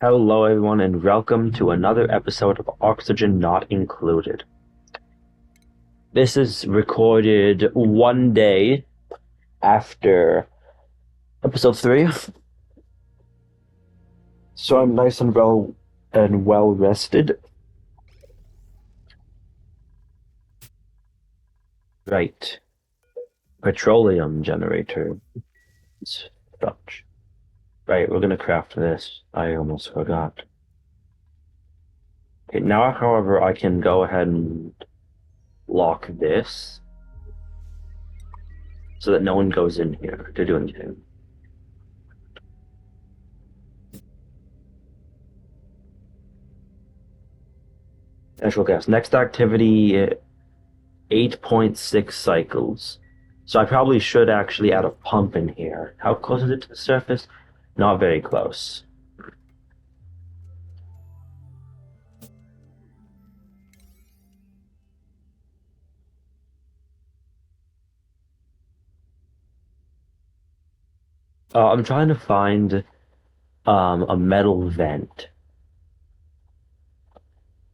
Hello, everyone, and welcome to another episode of Oxygen Not Included. This is recorded one day after episode 3, so I'm nice and well rested. Right, petroleum generator. Dutch. Right, we're gonna craft this. I almost forgot. Okay, now, however, I can go ahead and lock this so that no one goes in here to do anything. Natural gas. Next activity, 8.6 cycles. So I probably should actually add a pump in here. How close is it to the surface? Not very close. I'm trying to find a metal vent.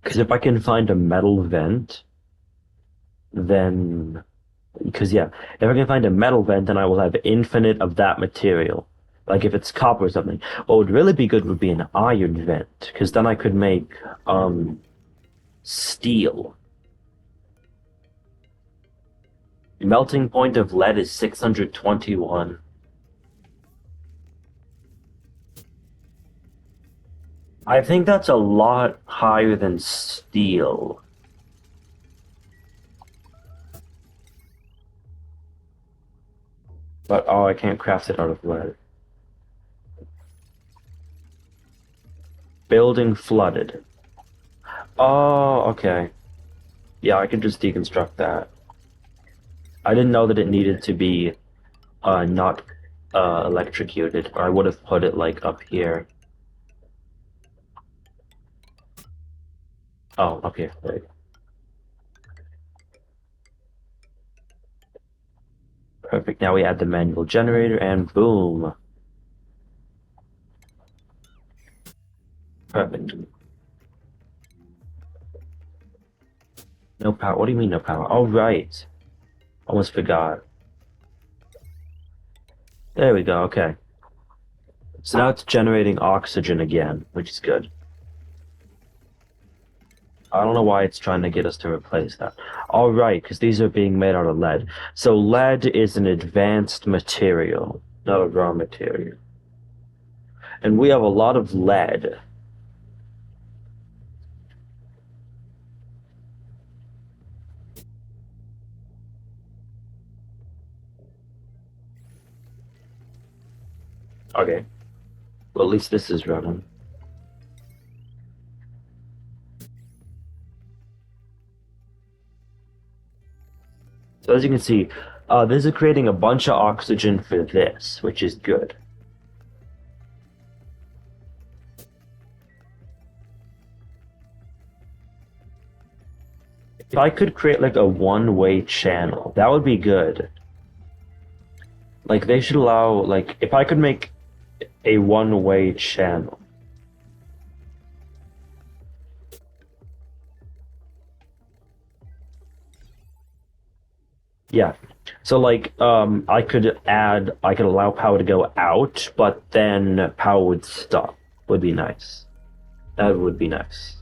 Because if I can find a metal vent, then yeah, if I can find a metal vent, then I will have infinite of that material. Like if it's copper or something. What would really be good would be an iron vent, because then I could make steel. Melting point of lead is 621. I think that's a lot higher than steel. But oh, I can't craft it out of lead. Building flooded. Oh, okay. Yeah, I could just deconstruct that. I didn't know that it needed to be not electrocuted, or I would have put it like up here. Oh, up here. Right. Perfect. Now we add the manual generator and boom. Perfect. No power. What do you mean no power? Oh, right. Almost forgot. There we go. Okay. So now it's generating oxygen again, which is good. I don't know why it's trying to get us to replace that. All right, because these are being made out of lead. So lead is an advanced material, not a raw material. And we have a lot of lead. Okay. Well, at least this is running. So as you can see, this is creating a bunch of oxygen for this, which is good. If I could create like a one-way channel, that would be good. Like they should allow, like, if I could make a one-way channel. Yeah. So like I could allow power to go out, but then power would stop. Would be nice. That would be nice.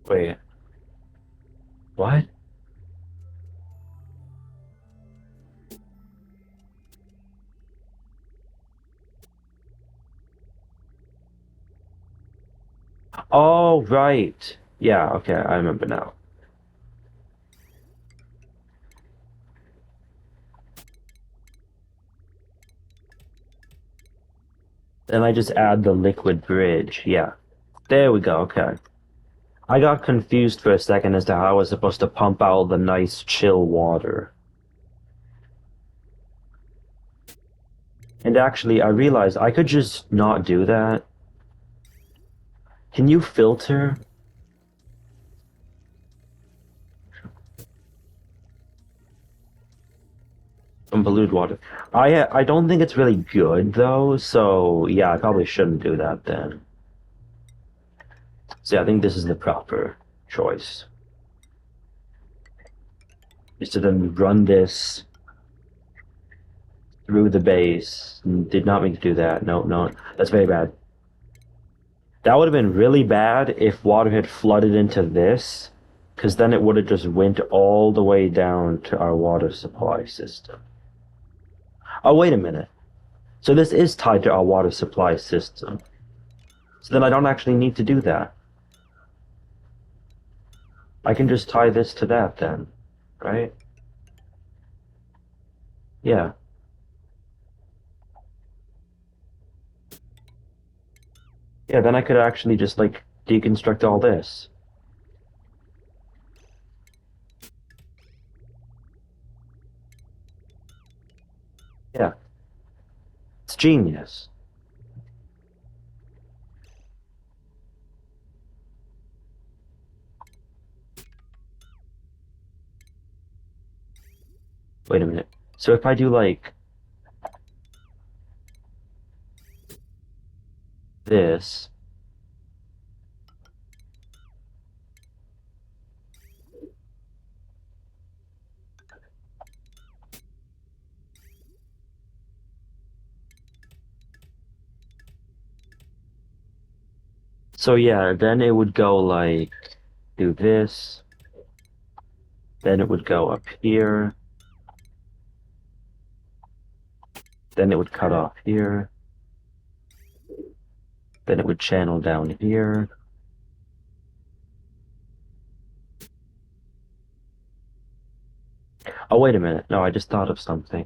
Wait, what? Oh, right. Yeah, okay, I remember now. Then I just add the liquid bridge. Yeah. There we go, okay. I got confused for a second as to how I was supposed to pump out the nice chill water. And actually, I realized I could just not do that. Can you filter from polluted water? I don't think it's really good though, so yeah, I probably shouldn't do that then. So yeah, I think this is the proper choice. Is to then run this through the base. Did not mean to do that. No, no, that's very bad. That would have been really bad if water had flooded into this, because then it would have just went all the way down to our water supply system. Oh, wait a minute. So this is tied to our water supply system. So then I don't actually need to do that. I can just tie this to that then, right? Yeah. Yeah, then I could actually just like deconstruct all this. Yeah, it's genius. Wait a minute. So if I do like this, so yeah, then it would go like do this, then it would go up here, then it would cut off here, then it would channel down here. Oh, wait a minute. No, I just thought of something.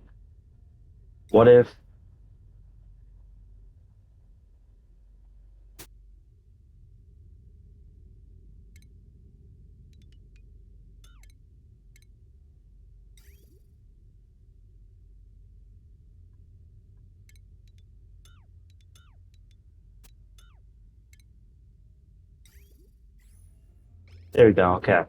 What if, there we go, okay.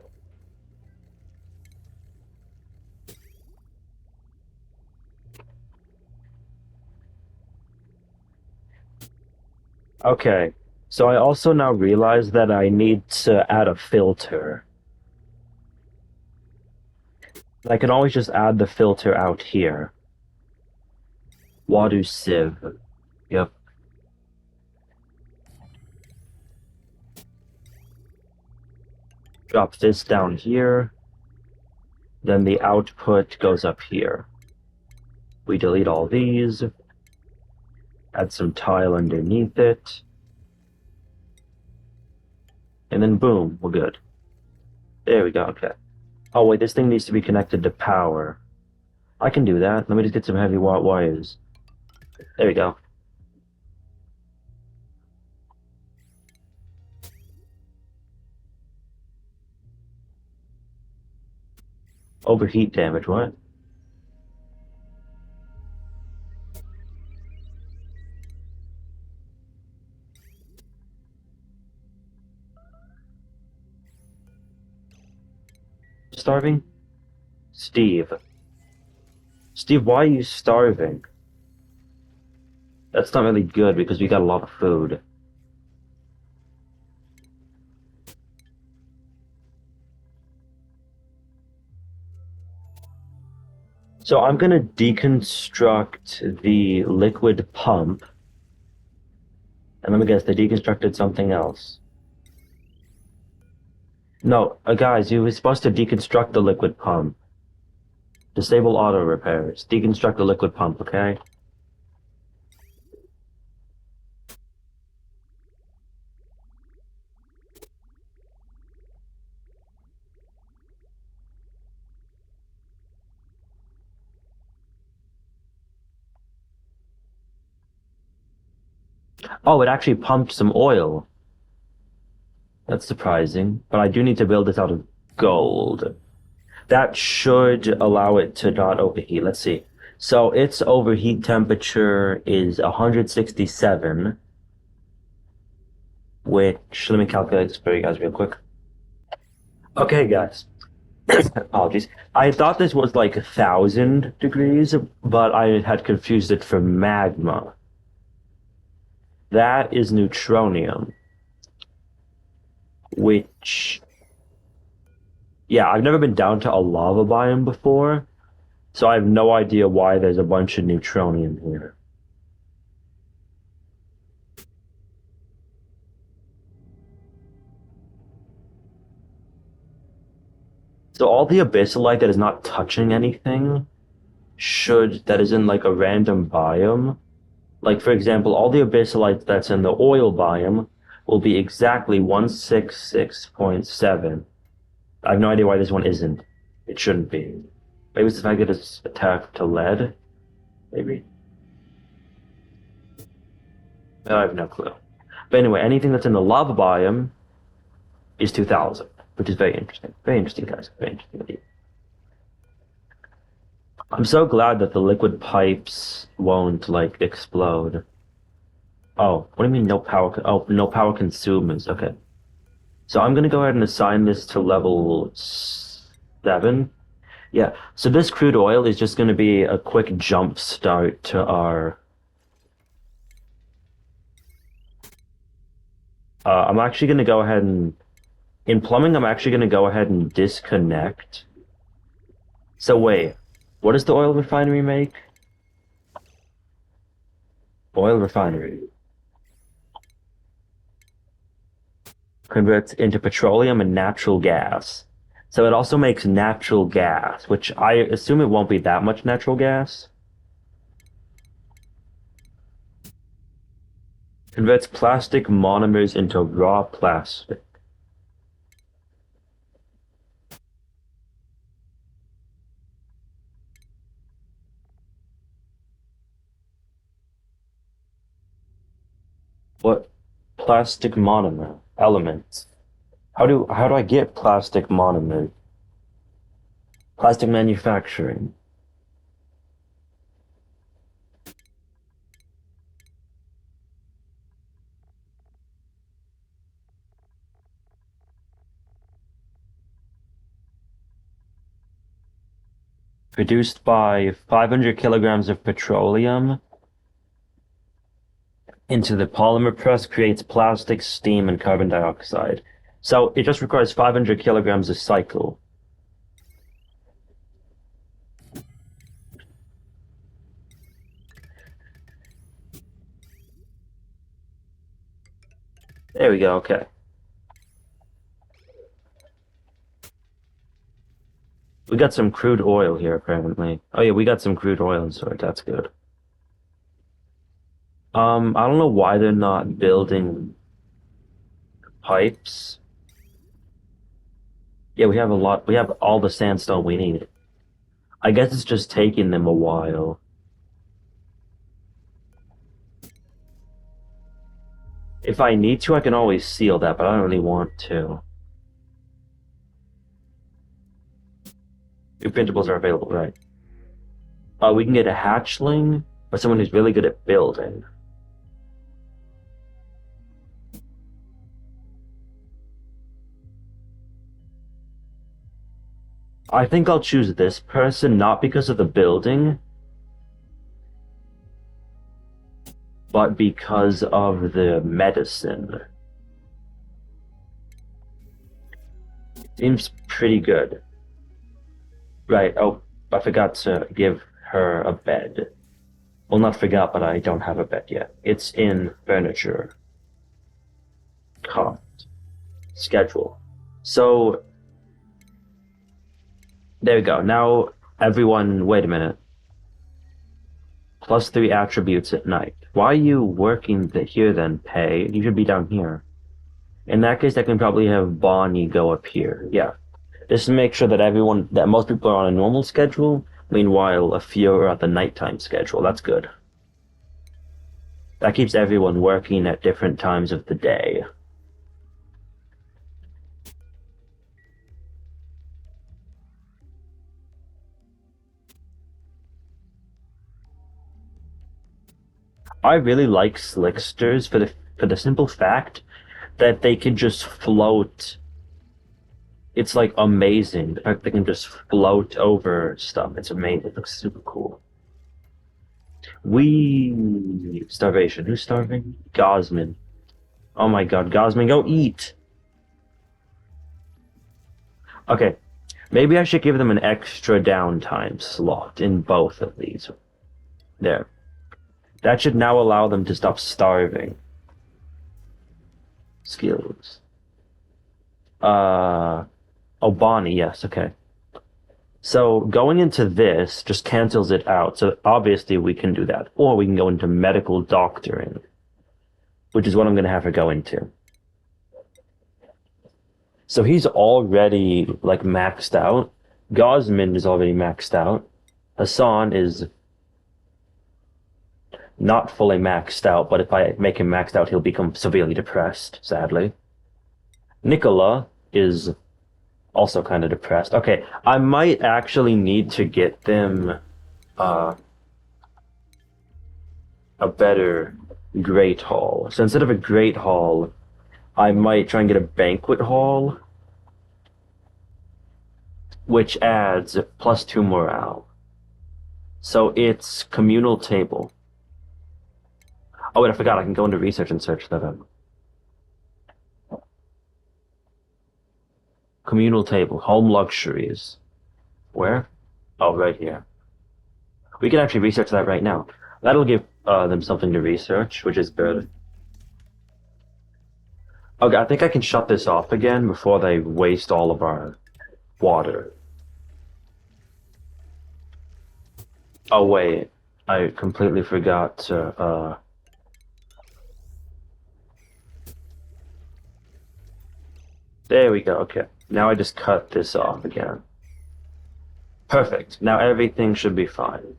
Okay, so I also now realize that I need to add a filter. I can always just add the filter out here. Water sieve. Yep. Drop this down here. Then the output goes up here. We delete all these. Add some tile underneath it. And then boom, we're good. There we go, okay. Oh wait, this thing needs to be connected to power. I can do that. Let me just get some heavy wires. There we go. Overheat damage, what? Starving? Steve. Steve, why are you starving? That's not really good because we got a lot of food. So I'm gonna deconstruct the liquid pump. And let me guess, they deconstructed something else. No, guys, you were supposed to deconstruct the liquid pump. Disable auto repairs. Deconstruct the liquid pump, okay? Oh, it actually pumped some oil. That's surprising. But I do need to build this out of gold. That should allow it to not overheat. Let's see. So its overheat temperature is 167, which let me calculate this for you guys real quick. Okay, guys. Apologies. I thought this was like 1,000 degrees, but I had confused it for magma. That is neutronium, which, yeah, I've never been down to a lava biome before, so I have no idea why there's a bunch of neutronium here. So all the abyssalite that is not touching anything that is in like a random biome, like for example, all the abyssalite that's in the oil biome will be exactly 166.7. I have no idea why this one isn't. It shouldn't be. Maybe it's the fact that it's attacked to lead. Maybe. I have no clue. But anyway, anything that's in the lava biome is 2,000, which is very interesting. Very interesting, guys. Very interesting indeed. I'm so glad that the liquid pipes won't like explode. Oh, what do you mean no power? Oh, no power consumers. Okay. So I'm gonna go ahead and assign this to level 7. Yeah. So this crude oil is just gonna be a quick jump start to our. I'm actually gonna go ahead and in plumbing. I'm actually gonna go ahead and disconnect. So wait, what does the oil refinery make? Oil refinery converts into petroleum and natural gas. So it also makes natural gas, which I assume it won't be that much natural gas. Converts plastic monomers into raw plastic. What plastic monomer elements? How do I get plastic monomer? Plastic manufacturing. Produced by 500 kilograms of petroleum into the polymer press creates plastic, steam, and carbon dioxide. So it just requires 500 kilograms a cycle. There we go, okay. We got some crude oil here, apparently. Oh yeah, we got some crude oil in storage, that's good. I don't know why they're not building pipes. Yeah, we have all the sandstone we need. I guess it's just taking them a while. If I need to, I can always seal that, but I don't really want to. New printables are available, right? We can get a hatchling, or someone who's really good at building. I think I'll choose this person, not because of the building, but because of the medicine. Seems pretty good. Right, oh, I forgot to give her a bed. Well, not forgot, but I don't have a bed yet. It's in furniture. Cost. Schedule. So, there we go. Now, everyone, wait a minute. +3 attributes at night. Why are you working here then, Pay? You should be down here. In that case, I can probably have Bonnie go up here. Yeah. Just to make sure that most people are on a normal schedule, meanwhile, a few are at the nighttime schedule. That's good. That keeps everyone working at different times of the day. I really like slicksters for the simple fact that they can just float. It's like amazing. The fact they can just float over stuff. It's amazing. It looks super cool. We starvation. Who's starving? Gosman. Oh my God, Gosman, go eat. Okay, maybe I should give them an extra downtime slot in both of these. There. That should now allow them to stop starving. Skills. Oh, Bonnie, yes, okay. So going into this just cancels it out. So obviously we can do that. Or we can go into medical doctoring, which is what I'm going to have to go into. So he's already like maxed out. Gosman is already maxed out. Hassan is not fully maxed out, but if I make him maxed out, he'll become severely depressed, sadly. Nicola is also kind of depressed. Okay, I might actually need to get them uh, a better Great Hall. So instead of a Great Hall, I might try and get a Banquet Hall, which adds +2 morale. So it's communal table. Oh wait, I forgot. I can go into research and search them. Communal table, home luxuries. Where? Oh, right here. We can actually research that right now. That'll give them something to research, which is good. Okay, I think I can shut this off again before they waste all of our water. Oh wait, I completely forgot to there we go, okay. Now I just cut this off again. Perfect. Now everything should be fine.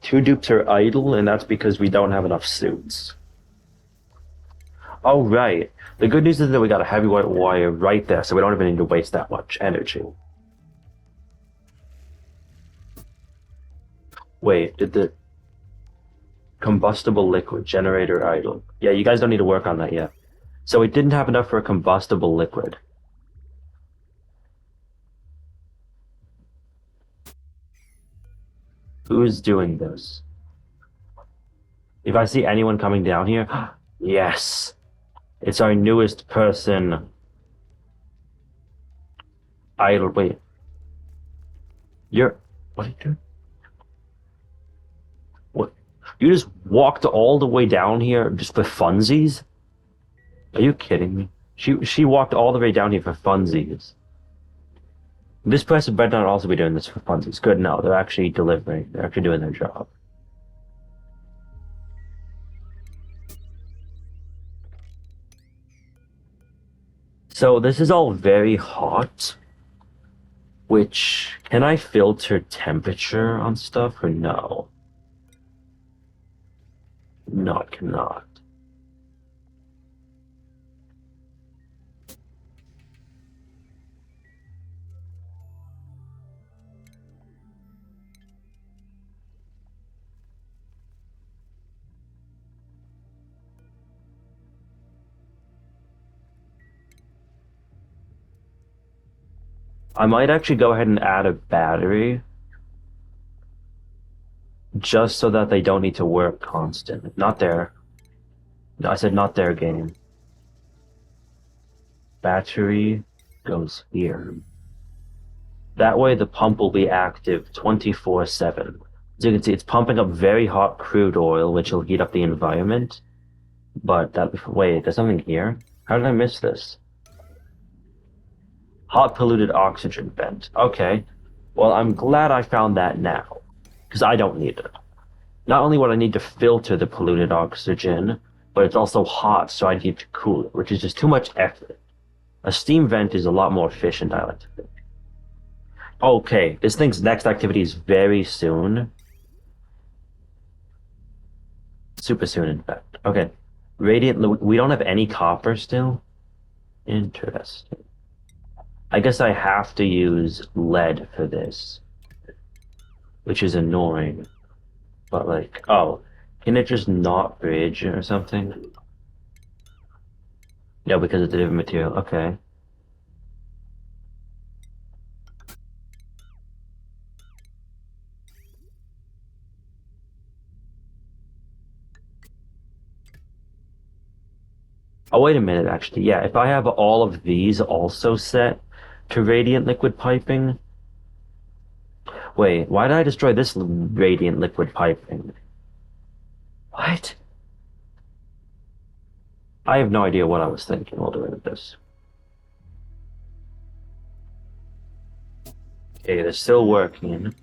Two dupes are idle, and that's because we don't have enough suits. Oh, right. The good news is that we got a heavyweight wire right there, so we don't even need to waste that much energy. Wait, did the combustible liquid generator idle? Yeah, you guys don't need to work on that yet. So it didn't have enough for a combustible liquid. Who is doing this? If I see anyone coming down here, yes, it's our newest person. Idle. Wait, what are you doing? What? You just walked all the way down here just for funsies? Are you kidding me? She walked all the way down here for funsies. This person better not also be doing this for funsies. Good, no, they're actually delivering. They're actually doing their job. So this is all very hot, which, can I filter temperature on stuff or no? No, I cannot. I might actually go ahead and add a battery just so that they don't need to work constant. Not there. No, I said not their game. Battery goes here. That way the pump will be active 24/7. As you can see, it's pumping up very hot crude oil, which will heat up the environment. But wait, there's something here? How did I miss this? Hot polluted oxygen vent. Okay. Well, I'm glad I found that now, because I don't need it. Not only would I need to filter the polluted oxygen, but it's also hot, so I need to cool it, which is just too much effort. A steam vent is a lot more efficient, I like to think. Okay, this thing's next activity is very soon. Super soon, in fact. Okay. Radiant, we don't have any copper still? Interesting. I guess I have to use lead for this, which is annoying. But like, oh, Can it just not bridge or something? No, because it's a different material. Okay. Oh, wait a minute, actually. Yeah, if I have all of these also set to radiant liquid piping. Wait, why did I destroy this radiant liquid piping? What? I have no idea what I was thinking while doing this. Okay, they're still working.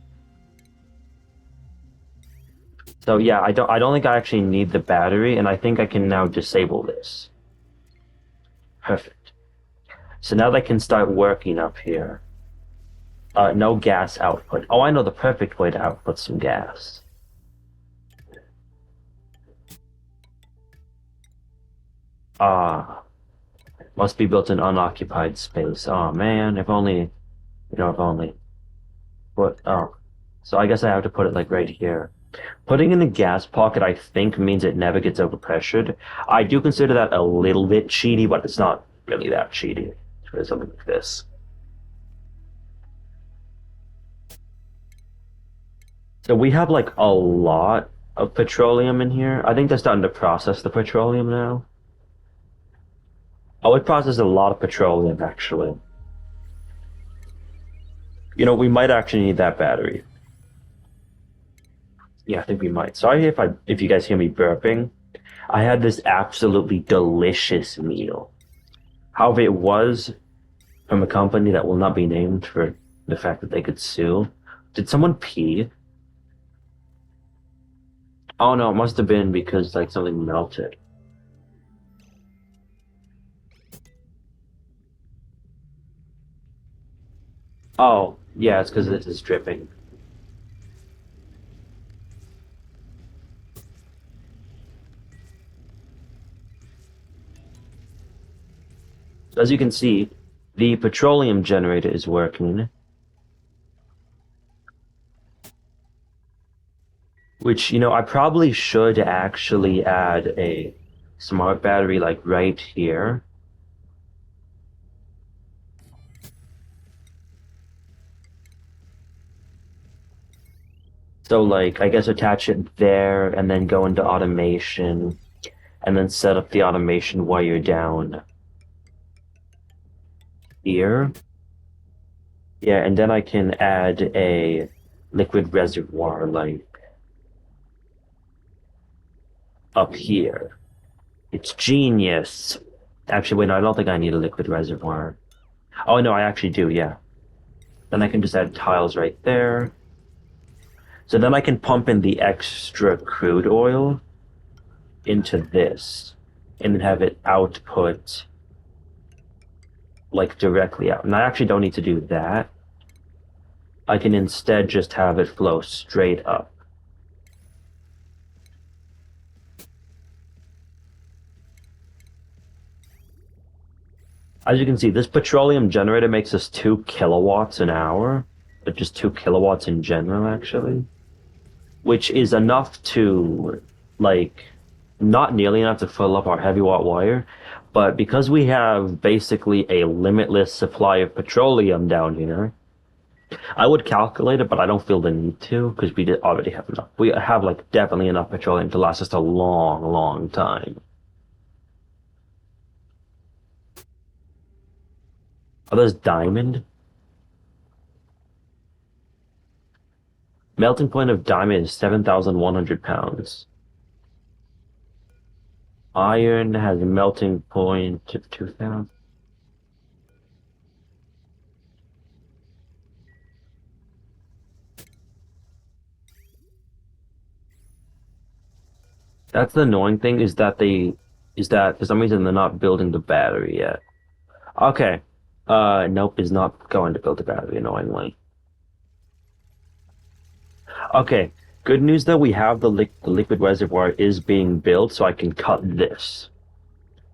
So yeah, I don't think I actually need the battery, and I think I can now disable this. Perfect. So now they can start working up here. No gas output. Oh, I know the perfect way to output some gas. Ah, must be built in unoccupied space. Oh man, if only, if only. What? Oh, so I guess I have to put it like right here. Putting in a gas pocket, I think, means it never gets overpressured. I do consider that a little bit cheaty, but it's not really that cheaty for something like this. So we have like a lot of petroleum in here. I think they're starting to process the petroleum now. Oh, it processes a lot of petroleum, actually. We might actually need that battery. Yeah, I think we might. Sorry if you guys hear me burping. I had this absolutely delicious meal. However, it was from a company that will not be named for the fact that they could sue. Did someone pee? Oh no, it must have been because like something melted. Oh, yeah, it's because this is dripping. So as you can see, the petroleum generator is working, which, I probably should actually add a smart battery like right here. So like, I guess attach it there and then go into automation and then set up the automation wire down here. Yeah, and then I can add a liquid reservoir like up here. It's genius. Actually, wait, no, I don't think I need a liquid reservoir. Oh, no, I actually do, yeah. Then I can just add tiles right there. So then I can pump in the extra crude oil into this and then have it output like directly out. And I actually don't need to do that. I can instead just have it flow straight up. As you can see, this petroleum generator makes us 2 kilowatts an hour, but just 2 kilowatts in general, actually, which is enough to, like, not nearly enough to fill up our heavy watt wire, but because we have basically a limitless supply of petroleum down here, I would calculate it, but I don't feel the need to because we already have enough. We have, like, definitely enough petroleum to last us a long, long time. Oh, there's diamond. Melting point of diamond is 7,100 pounds. Iron has a melting point of 2,000. That's the annoying thing is that for some reason they're not building the battery yet. Okay. Nope, is not going to build the battery, annoyingly. Okay. Good news though, we have the liquid reservoir is being built, so I can cut this.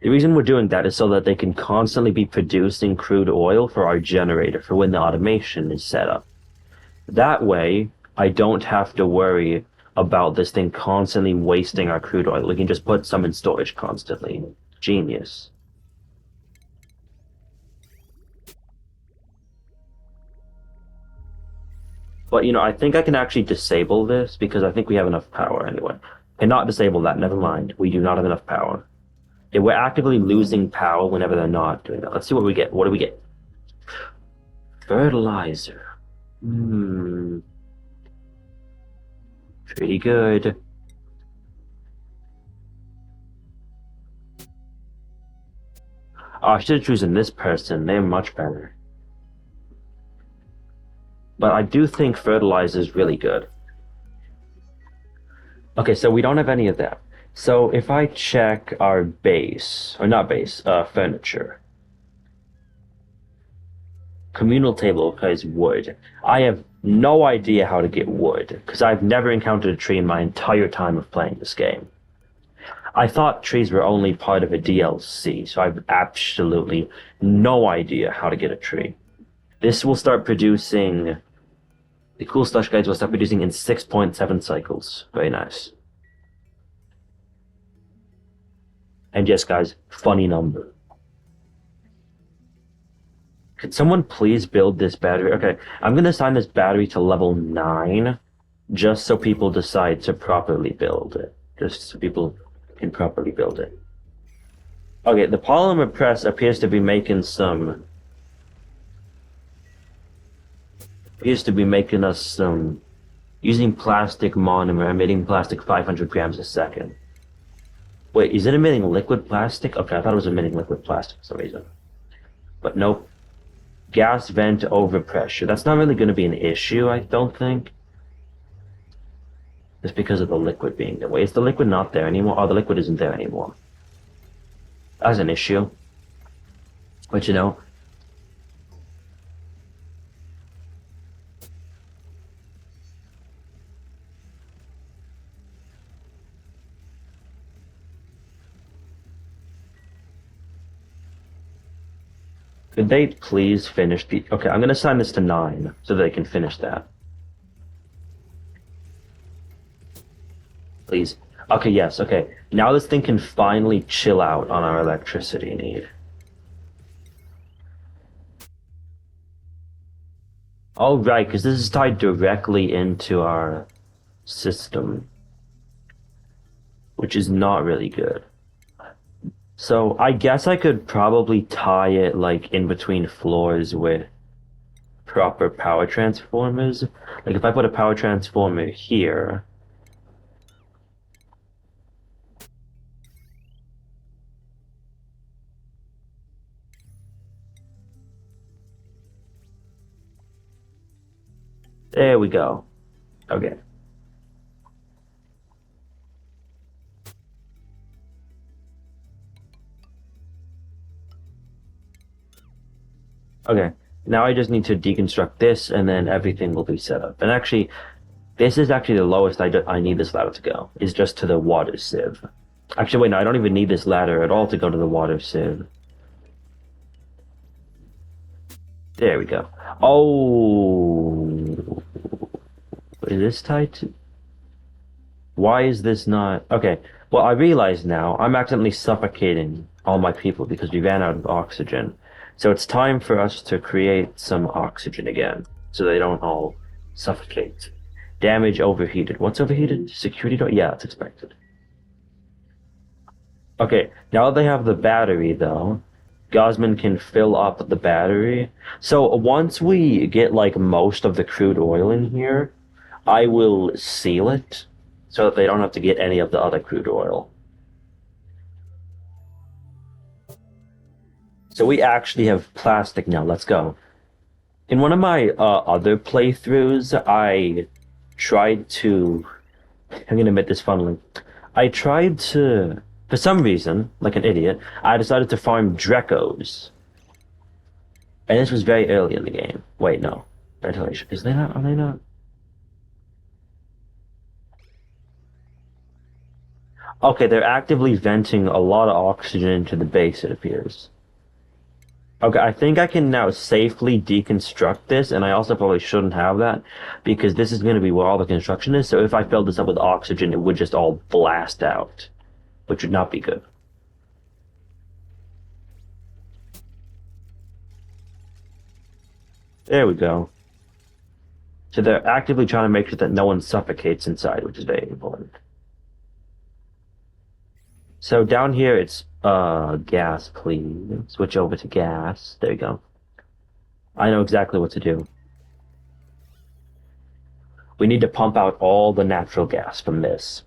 The reason we're doing that is so that they can constantly be producing crude oil for our generator for when the automation is set up. That way, I don't have to worry about this thing constantly wasting our crude oil. We can just put some in storage constantly. Genius. But I think I can actually disable this because I think we have enough power anyway. Cannot disable that, never mind. We do not have enough power. Yeah, we're actively losing power whenever they're not doing that. Let's see what we get. What do we get? Fertilizer. Hmm. Pretty good. Oh, I should have chosen this person. They're much better. But I do think fertilizer is really good. Okay, so we don't have any of that. So if I check our base, or not base, furniture, communal table is wood. I have no idea how to get wood because I've never encountered a tree in my entire time of playing this game. I thought trees were only part of a DLC, so I've absolutely no idea how to get a tree. This will start producing, the cool slush guides will start producing in 6.7 cycles. Very nice. And yes, guys, funny number. Could someone please build this battery? Okay, I'm going to assign this battery to level 9 just so people decide to properly build it. Just so people can properly build it. Okay, the polymer press appears to be making some... appears to be making us some... using plastic monomer, emitting plastic 500 grams a second. Wait, is it emitting liquid plastic? Okay, I thought it was emitting liquid plastic for some reason. But nope. Gas vent overpressure. That's not really going to be an issue, I don't think. Just because of the liquid being there. Wait, is the liquid not there anymore? Oh, the liquid isn't there anymore. That's an issue. But could they please finish the... Okay, I'm going to assign this to 9 so they can finish that. Please. Okay, yes, okay. Now this thing can finally chill out on our electricity need. Oh, right, because this is tied directly into our system, which is not really good. So I guess I could probably tie it like in between floors with proper power transformers. Like if I put a power transformer here. There we go. Okay. Okay. Now I just need to deconstruct this and then everything will be set up. And actually, this is actually the lowest I need this ladder to go. Is just to the water sieve. Actually, wait, no, I don't even need this ladder at all to go to the water sieve. There we go. Oh, is this tied to... Why is this not... Okay, well, I realize now I'm accidentally suffocating all my people because we ran out of oxygen. So it's time for us to create some oxygen again so they don't all suffocate. Damage overheated. What's overheated? Security door? Yeah, it's expected. Okay, now that they have the battery, though, Gosman can fill up the battery. So once we get like most of the crude oil in here, I will seal it so that they don't have to get any of the other crude oil. So we actually have plastic now. Let's go. In one of my other playthroughs, I tried to... I'm gonna admit this funneling. I tried to... For some reason, like an idiot, I decided to farm Drekos. And this was very early in the game. Wait, no. Ventilation. Is they not? Are they not? Okay, they're actively venting a lot of oxygen into the base, it appears. Okay, I think I can now safely deconstruct this, and I also probably shouldn't have that because this is going to be where all the construction is. So if I filled this up with oxygen, it would just all blast out, which would not be good. There we go. So they're actively trying to make sure that no one suffocates inside, which is very important. So down here it's gas, please. Switch over to gas. There you go. I know exactly what to do. We need to pump out all the natural gas from this,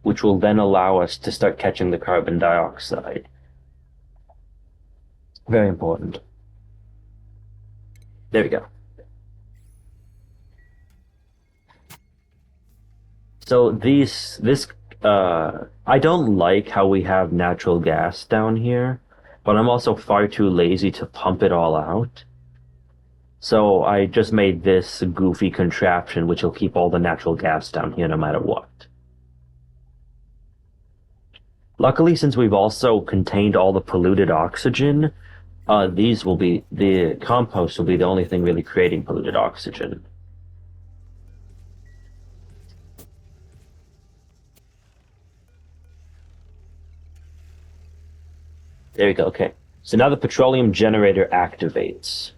which will then allow us to start catching the carbon dioxide. Very important. There we go. So I don't like how we have natural gas down here, but I'm also far too lazy to pump it all out. So I just made this goofy contraption which will keep all the natural gas down here no matter what. Luckily, since we've also contained all the polluted oxygen, the compost will be the only thing really creating polluted oxygen. There we go. Okay. So now the petroleum generator activates.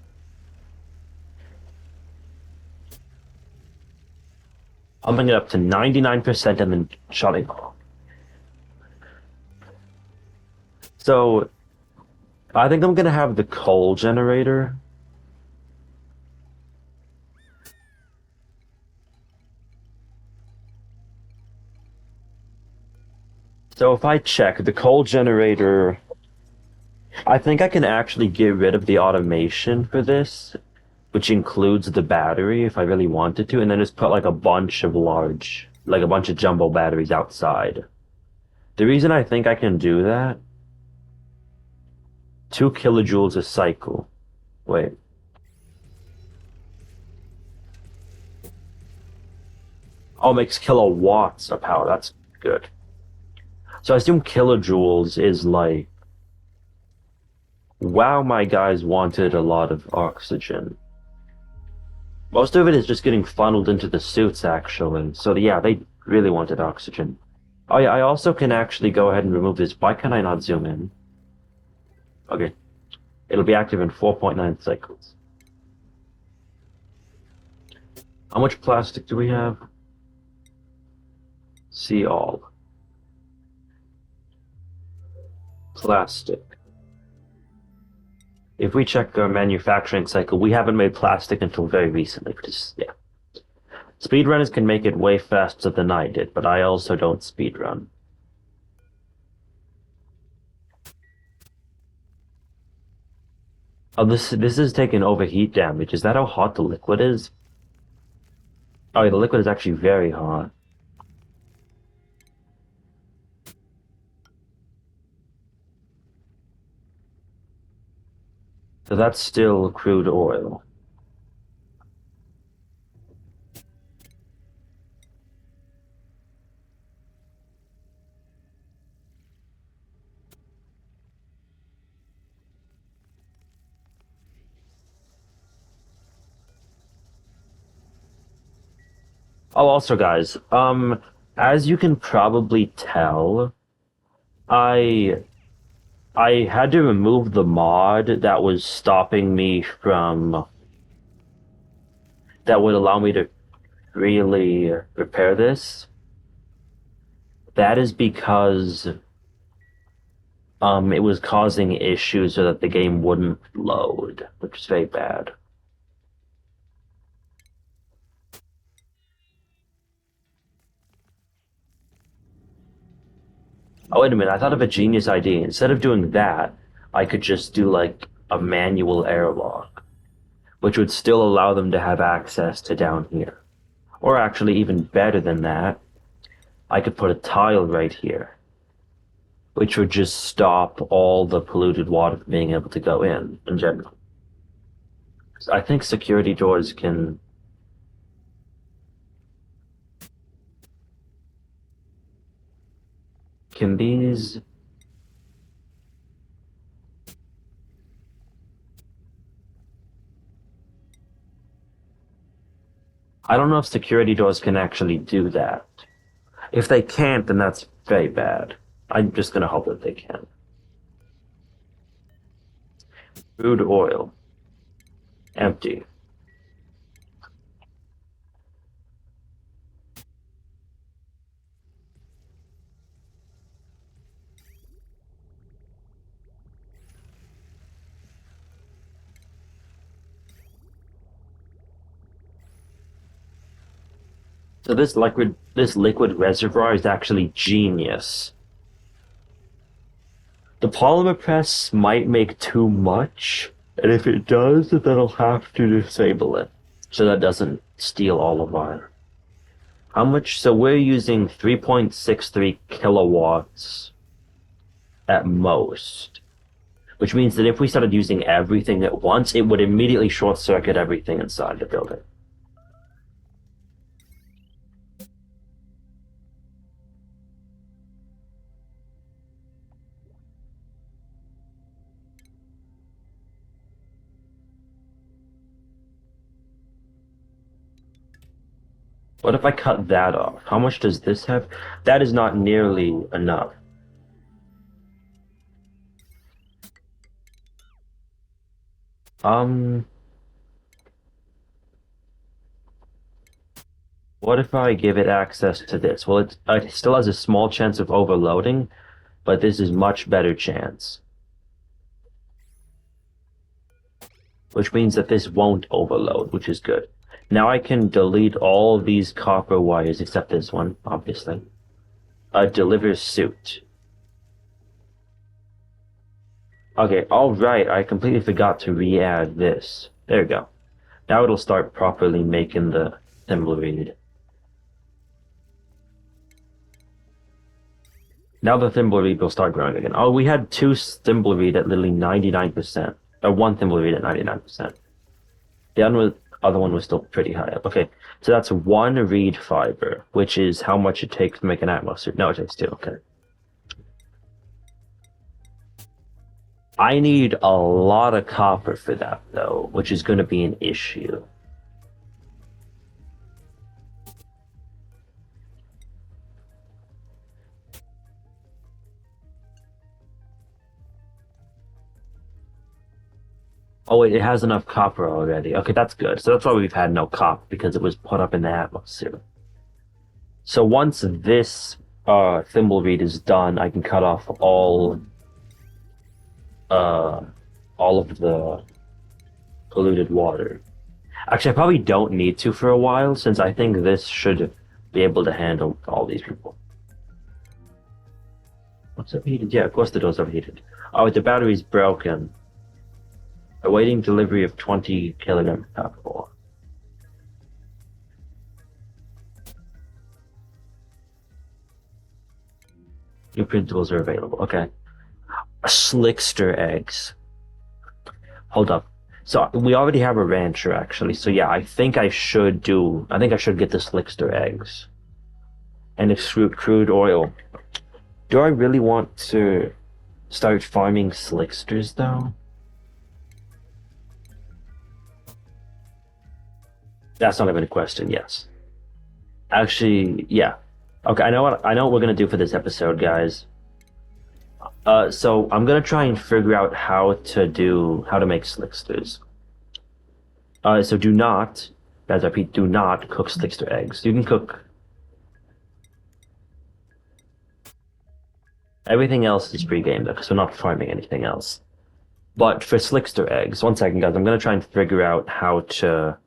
Pumping it up to 99% and then shutting off. So I think I'm gonna have the coal generator. So if I check the coal generator, I think I can actually get rid of the automation for this, which includes the battery if I really wanted to, and then just put like a bunch of jumbo batteries outside. The reason I think I can do that, 2 kilojoules a cycle. Wait. Oh, it makes kilowatts of power. That's good. So I assume kilojoules is like, wow, my guys wanted a lot of oxygen. Most of it is just getting funneled into the suits, actually. So yeah, they really wanted oxygen. Oh yeah, I also can actually go ahead and remove this. Why can I not zoom in? Okay. It'll be active in 4.9 cycles. How much plastic do we have? See all. Plastic. If we check our manufacturing cycle, we haven't made plastic until very recently, which is, yeah. Speedrunners can make it way faster than I did, but I also don't speedrun. Oh, this is taking overheat damage. Is that how hot the liquid is? Oh, yeah, the liquid is actually very hot. So that's still crude oil. Oh, also, guys, as you can probably tell, I I had to remove the mod that was stopping me from that would allow me to really repair this. That is because it was causing issues so that the game wouldn't load, which is very bad. Oh, wait a minute, I thought of a genius idea. Instead of doing that, I could just do like a manual airlock, which would still allow them to have access to down here. Or actually, even better than that, I could put a tile right here, which would just stop all the polluted water from being able to go in general. I think security doors can these I don't know if security doors can actually do that. If they can't, then that's very bad. I'm just gonna hope that they can. Crude oil. Empty. So this liquid reservoir is actually genius. The polymer press might make too much, and if it does, then I'll have to disable it. So that doesn't steal all of our. How much? So we're using 3.63 kilowatts at most, which means that if we started using everything at once, it would immediately short circuit everything inside the building. What if I cut that off? How much does this have? That is not nearly enough. Um, what if I give it access to this? Well, it still has a small chance of overloading, but this is much better chance, which means that this won't overload, which is good. Now I can delete all these copper wires except this one, obviously. Deliver suit. Okay, all right, I completely forgot to re-add this. There we go. Now it'll start properly making the thimble reed. Now the thimble reed will start growing again. Oh, we had two thimble reed at literally 99%. Or one thimble reed at 99%. The other one was still pretty high up. Okay, so that's one reed fiber, which is how much it takes to make an Atmos suit. No, it takes two. Okay. I need a lot of copper for that, though, which is going to be an issue. Oh, wait, it has enough copper already. Okay, that's good. So that's why we've had no copper, because it was put up in the atmosphere. So once this thimble reed is done, I can cut off uh all of the polluted water. Actually, I probably don't need to for a while, since I think this should be able to handle all these people. What's overheated? Yeah, of course the door's overheated. Oh, the battery's broken. Awaiting delivery of 20 kilogram copper ore. New printables are available. Okay. Slickster eggs. Hold up. So we already have a rancher actually. So yeah, I think I should get the Slickster eggs and extrude crude oil. Do I really want to start farming Slicksters though? That's not even a question. Yes. Actually, yeah. Okay, I know what we're gonna do for this episode, guys. So I'm gonna try and figure out how to make Slicksters. So do not, as I repeat, do not cook Slickster eggs. You can cook everything else is pre-game though, because we're not farming anything else. But for Slickster eggs, one second, guys, I'm gonna try and figure out how to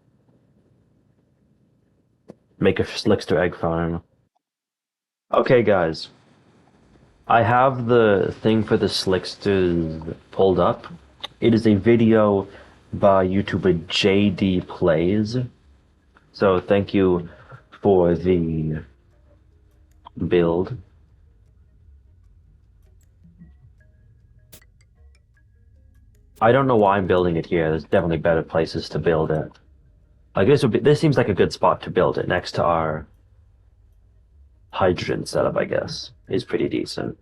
make a Slickster egg farm. Okay, guys, I have the thing for the Slicksters pulled up. It is a video by YouTuber JD Plays. So thank you for the build. I don't know why I'm building it here. There's definitely better places to build it. Like this seems like a good spot to build it next to our hydrogen setup, I guess. Is pretty decent.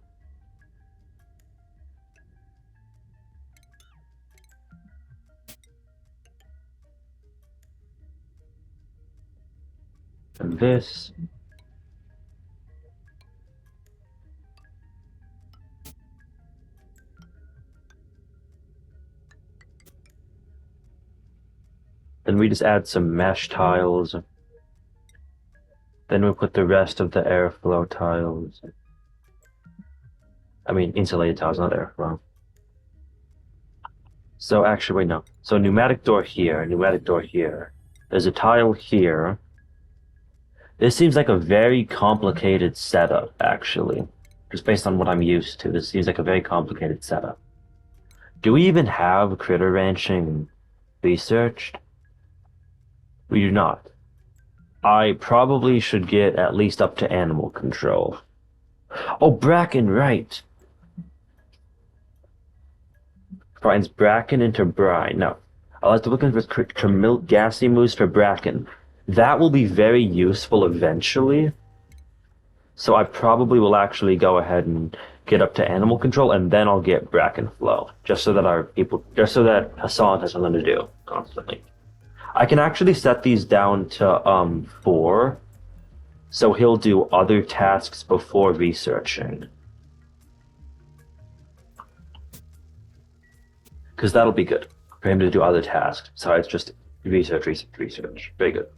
And this. Then we just add some mesh tiles. Then we put the rest of the airflow tiles. I mean, insulated tiles, not airflow. So actually, wait, no. So pneumatic door here, pneumatic door here. There's a tile here. This seems like a very complicated setup, actually. Just based on what I'm used to, this seems like a very complicated setup. Do we even have critter ranching researched? We do not. I probably should get at least up to animal control. Oh, bracken, right. Finds bracken into brine. No. I'll have to look for milk gassy moose for bracken. That will be very useful eventually. So I probably will actually go ahead and get up to animal control, and then I'll get bracken flow, just so that Hassan has something to do constantly. I can actually set these down to 4, so he'll do other tasks before researching. Because that'll be good for him to do other tasks besides just research. Very good.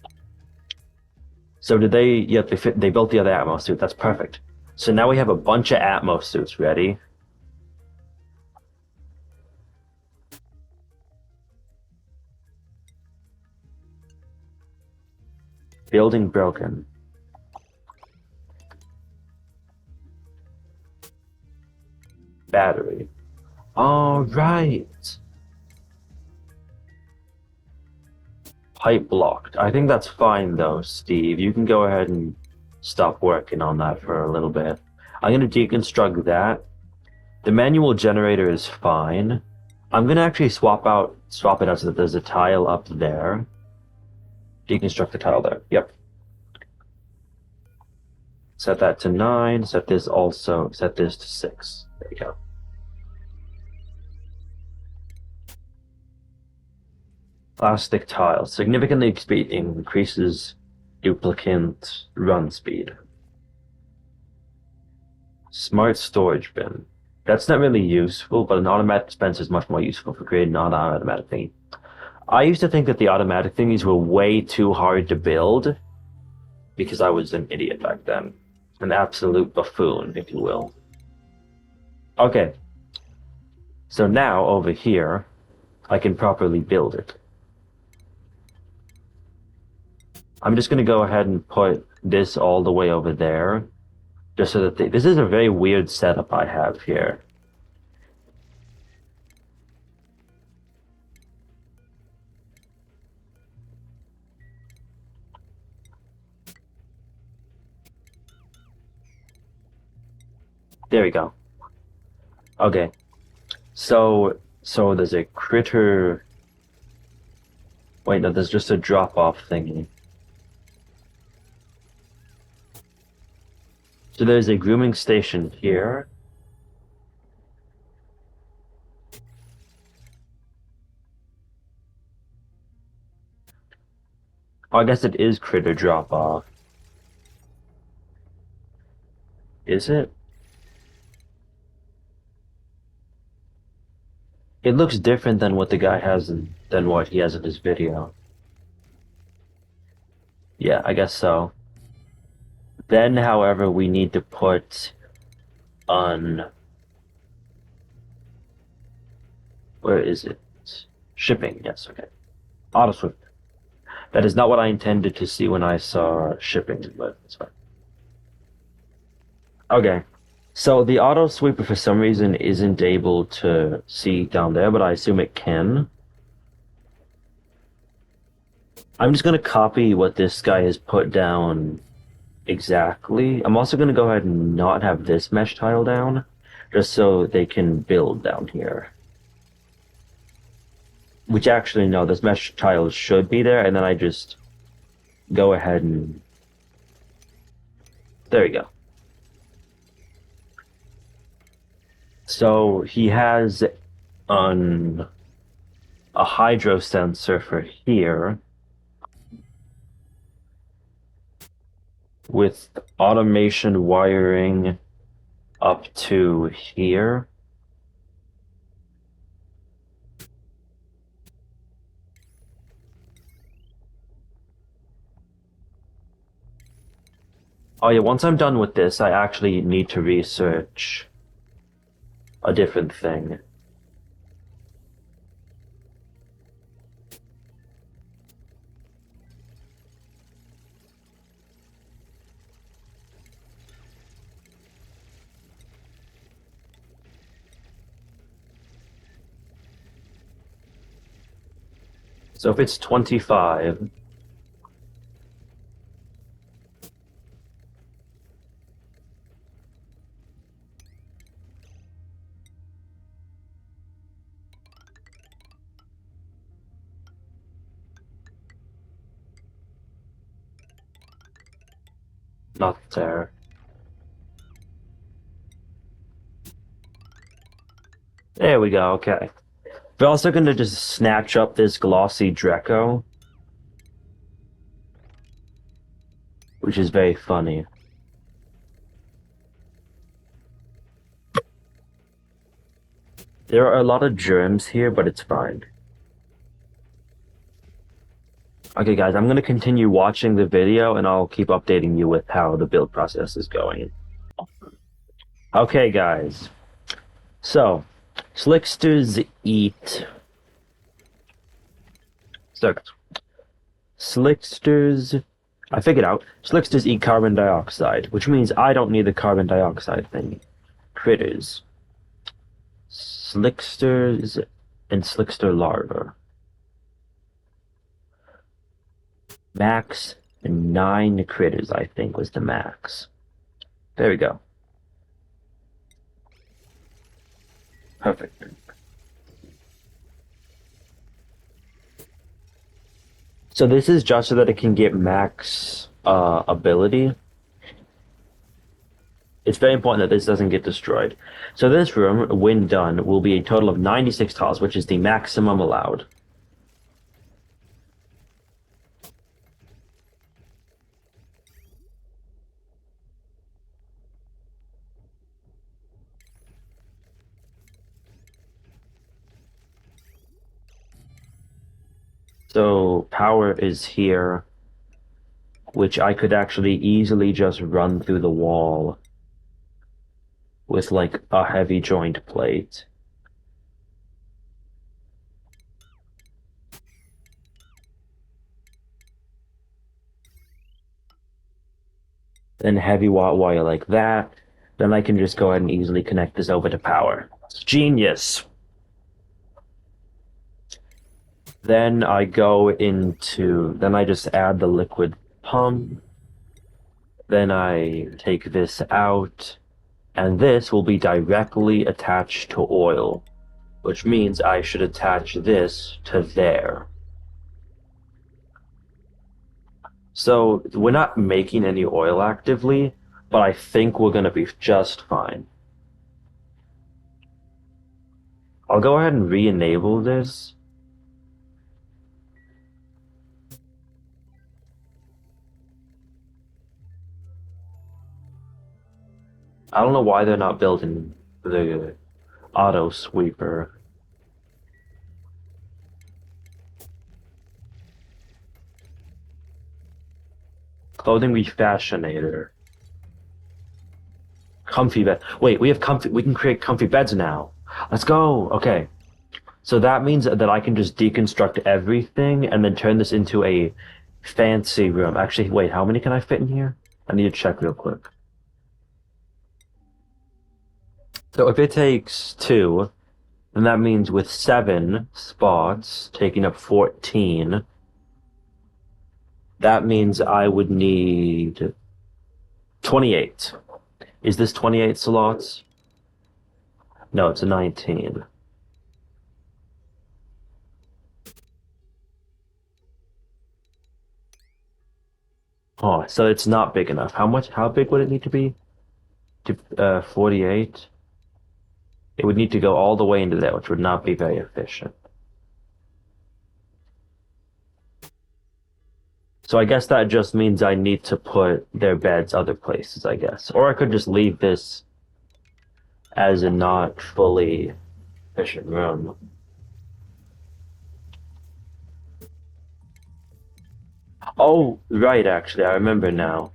So did they? Yep, they built the other Atmos suit. That's perfect. So now we have a bunch of Atmos suits ready. Building broken. Battery. All right. Pipe blocked. I think that's fine though, Steve. You can go ahead and stop working on that for a little bit. I'm gonna deconstruct that. The manual generator is fine. I'm gonna actually swap it out so that there's a tile up there. Deconstruct the tile there. Yep. Set that to 9. Set this to 6. There you go. Plastic tile significantly increases duplicant run speed. Smart storage bin. That's not really useful, but an automatic dispenser is much more useful for creating an automatic thingy. I used to think that the automatic thingies were way too hard to build because I was an idiot back then. An absolute buffoon, if you will. Okay. So now, over here, I can properly build it. I'm just going to go ahead and put this all the way over there. Just so that this is a very weird setup I have here. There we go. Okay. So there's a critter. Wait, no, there's just a drop-off thingy. So there's a grooming station here. Oh, I guess it is critter drop-off. Is it? It looks different than what the guy has than what he has in his video. Yeah, I guess so. Then, however, we need to put on... Where is it? Shipping, yes, okay. Autosweep. That is not what I intended to see when I saw shipping, but it's fine. Okay. So the auto sweeper for some reason isn't able to see down there, but I assume it can. I'm just going to copy what this guy has put down exactly. I'm also going to go ahead and not have this mesh tile down, just so they can build down here. Which actually, no, this mesh tile should be there, and then I just go ahead and... There we go. So he has on a hydro sensor for here. with automation wiring up to here. Oh yeah, once I'm done with this, I actually need to research a different thing. So if it's 25, not there. There we go, okay. We're also going to just snatch up this glossy Dreco, which is very funny. There are a lot of germs here, but it's fine. Okay, guys, I'm going to continue watching the video, and I'll keep updating you with how the build process is going. Okay, guys. So, Slicksters eat... So, Slicksters... I figured out. Slicksters eat carbon dioxide, which means I don't need the carbon dioxide thing. Critters. Slicksters and Slickster larvae. Max 9 critters, I think, was the max. There we go. Perfect. So this is just so that it can get max ability. It's very important that this doesn't get destroyed. So this room, when done, will be a total of 96 tiles, which is the maximum allowed. So power is here, which I could actually easily just run through the wall with like a heavy joint plate. Then heavy wire like that. Then I can just go ahead and easily connect this over to power. It's genius. Then I just add the liquid pump. Then I take this out, and this will be directly attached to oil, which means I should attach this to there. So we're not making any oil actively, but I think we're going to be just fine. I'll go ahead and re-enable this. I don't know why they're not building the auto sweeper. Clothing refashionator. Comfy bed. Wait, we can create comfy beds now. Let's go. Okay. So that means that I can just deconstruct everything and then turn this into a fancy room. Actually, wait, how many can I fit in here? I need to check real quick. So if it takes 2, then that means with 7 spots taking up 14, that means I would need 28. Is this 28 slots? No, it's a 19. Oh, so it's not big enough. How big would it need to be? 48? It would need to go all the way into there, which would not be very efficient. So I guess that just means I need to put their beds other places, I guess. Or I could just leave this as a not fully efficient room. Oh, right, actually, I remember now.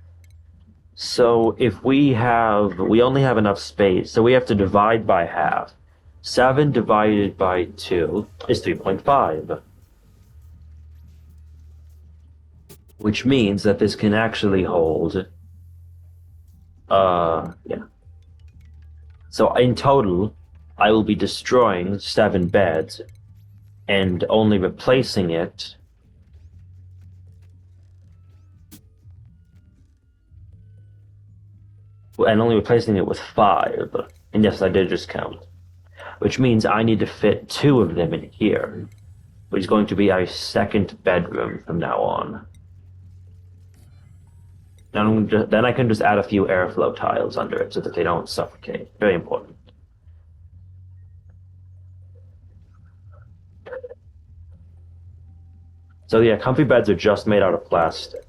So if we only have enough space, so we have to divide by half. 7 divided by 2 is 3.5, which means that this can actually hold, yeah. So in total, I will be destroying 7 beds and only replacing it. And only replacing it with 5. And yes, I did just count. Which means I need to fit 2 of them in here, which is going to be our second bedroom from now on. Then I can just add a few airflow tiles under it so that they don't suffocate. Very important. So yeah, comfy beds are just made out of plastic.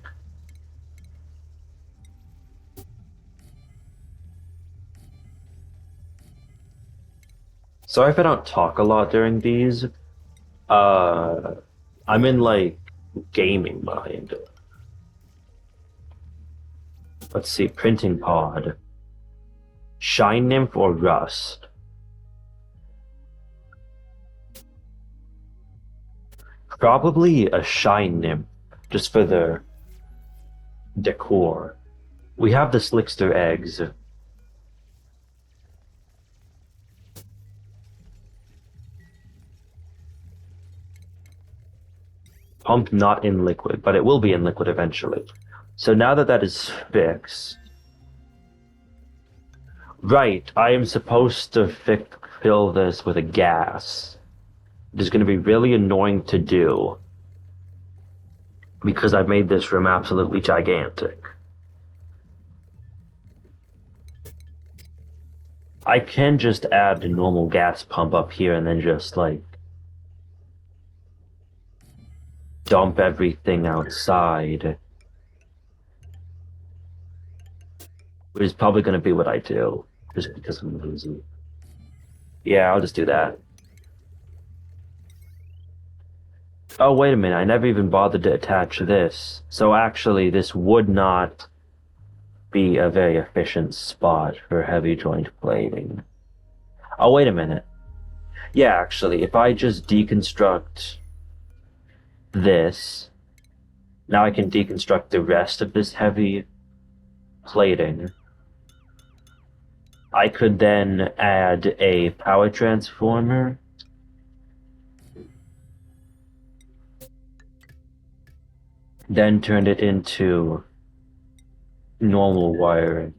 Sorry if I don't talk a lot during these. Uh, I'm in like gaming mind. Let's see, printing pod. Shine Nymph or Rust? Probably a Shine Nymph, just for the decor. We have the Slickster eggs. Pump not in liquid, but it will be in liquid eventually. So now that that is fixed, right, I am supposed to fill this with a gas. It is going to be really annoying to do because I've made this room absolutely gigantic. I can just add a normal gas pump up here and then just like dump everything outside, which is probably going to be what I do just because I'm lazy. Yeah, I'll just do that. Oh, wait a minute, I never even bothered to attach this. So actually, this would not be a very efficient spot for heavy joint plating. Oh, wait a minute. Yeah, actually, if I just deconstruct this, now I can deconstruct the rest of this heavy plating. I could then add a power transformer. Then turn it into normal wiring.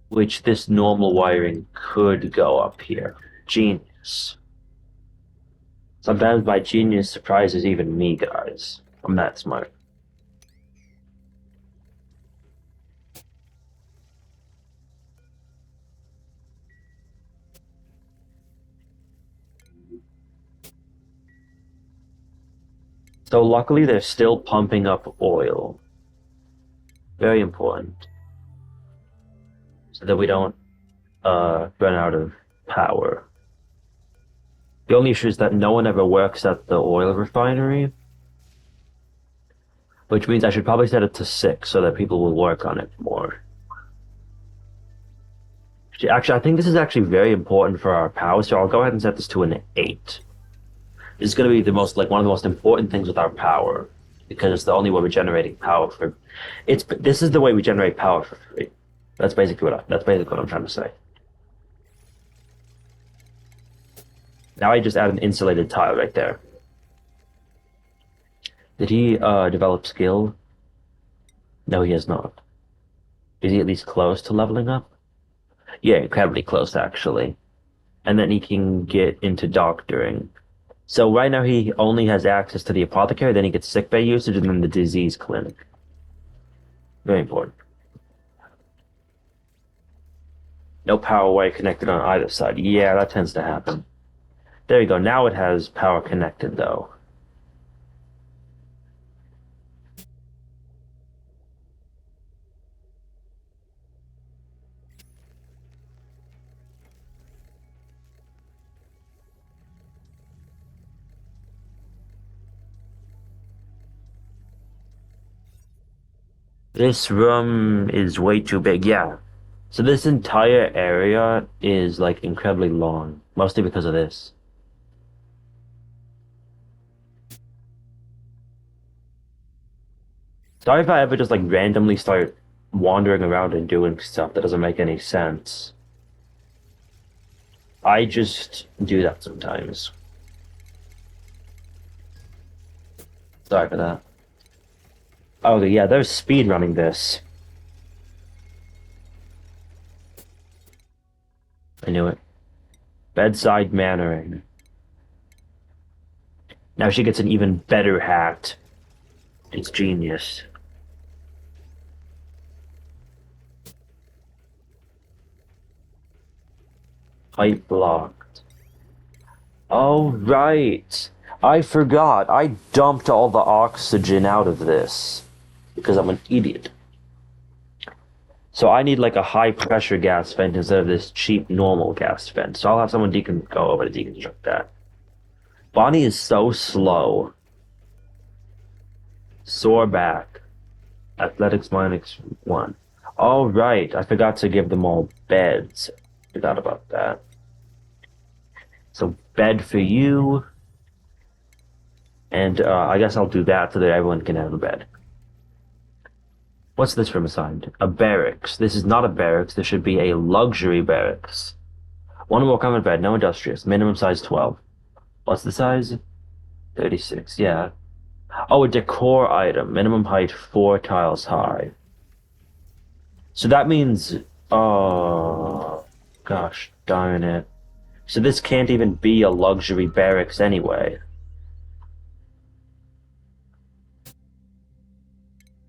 Which this normal wiring could go up here. Genius. Sometimes my genius surprises even me, guys. I'm that smart. So luckily they're still pumping up oil. Very important. So that we don't run out of power. The only issue is that no one ever works at the oil refinery, which means I should probably set it to 6 so that people will work on it more. Actually, I think this is actually very important for our power, so I'll go ahead and set this to an 8. This is going to be the most, like, one of the most important things with our power, because it's the only way we're generating power for. This is the way we generate power for free. That's basically what I'm trying to say. Now I just add an insulated tile right there. Did he develop skill? No, he has not. Is he at least close to leveling up? Yeah, incredibly close actually. And then he can get into doctoring. So right now he only has access to the apothecary, then he gets sickbay usage, and then the disease clinic. Very important. No power wire connected on either side. Yeah, that tends to happen. There you go. Now it has power connected, though. This room is way too big. Yeah. So this entire area is like incredibly long, mostly because of this. Sorry if I ever just like randomly start wandering around and doing stuff that doesn't make any sense. I just do that sometimes. Sorry for that. Oh yeah, they're speed running this. I knew it. Bedside Mannering. Now she gets an even better hat. It's genius. Height blocked. Oh, right. I forgot. I dumped all the oxygen out of this because I'm an idiot. So I need like a high pressure gas vent instead of this cheap normal gas vent. So I'll have someone go over to deconstruct that. Bonnie is so slow. Sore back. Athletics -1. All right. I forgot to give them all beds. Forgot about that. So bed for you. And I guess I'll do that so that everyone can have a bed. What's this room assigned? A barracks. This is not a barracks. This should be a luxury barracks. One more common bed, no industrious. Minimum size 12. What's the size? 36, yeah. Oh, a decor item. Minimum height 4 tiles high. So that means... Oh... Gosh darn it. So this can't even be a luxury barracks anyway.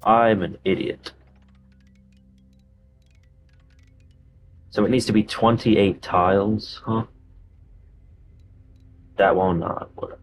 I'm an idiot. So it needs to be 28 tiles, huh? That will not work.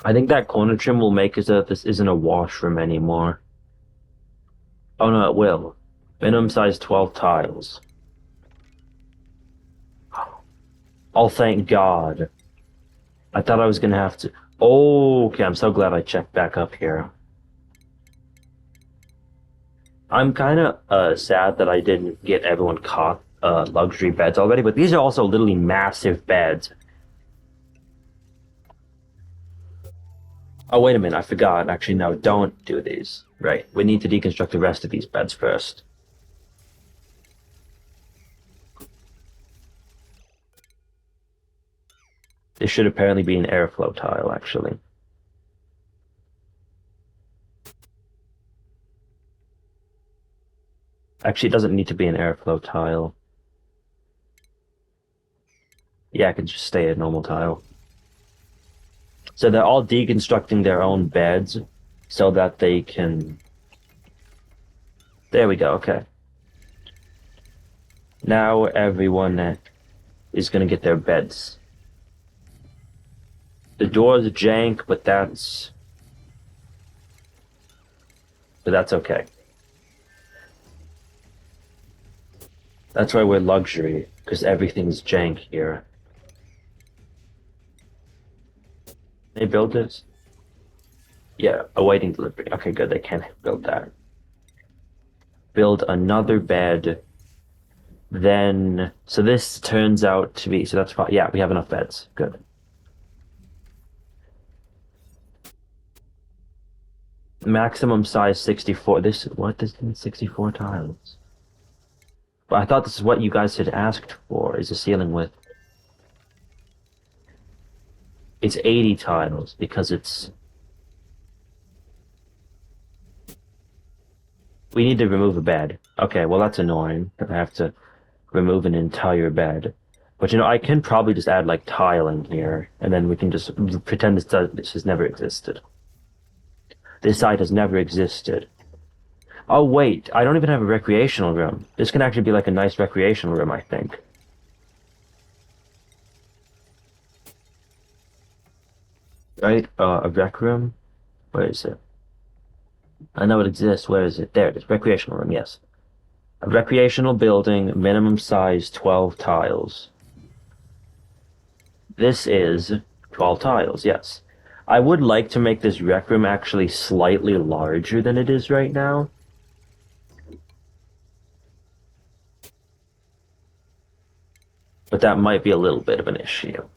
I think that corner trim will make it so that this isn't a washroom anymore. Oh no, it will. Minimum size 12 tiles. Oh, thank God. I thought I was gonna have to... Oh, okay, I'm so glad I checked back up here. I'm kind of sad that I didn't get everyone caught luxury beds already, but these are also literally massive beds. Oh, wait a minute, I forgot. Actually, no, don't do these. Right, we need to deconstruct the rest of these beds first. This should apparently be an airflow tile, actually. Actually, it doesn't need to be an airflow tile. Yeah, it can just stay a normal tile. So they're all deconstructing their own beds so that they can... There we go, okay. Now everyone is gonna get their beds. The door's jank, but that's okay. That's why we're luxury, because everything's jank here. They build this? Yeah, awaiting delivery. Okay, good, they can build that. Build another bed. Then, so this turns out to be, so that's fine. Yeah, we have enough beds. Good. Maximum size 64. What is 64 tiles? But I thought this is what you guys had asked for, is a ceiling width. It's 80 tiles because it's We need to remove a bed. Okay, well that's annoying. I have to remove an entire bed. But I can probably just add like tile in here, and then we can just pretend this has never existed. This site has never existed. Oh wait, I don't even have a recreational room. This can actually be like a nice recreational room, I think. Right? A rec room? Where is it? I know it exists. Where is it? There it is. Recreational room, yes. A recreational building, minimum size 12 tiles. This is 12 tiles, yes. I would like to make this rec room actually slightly larger than it is right now. But that might be a little bit of an issue.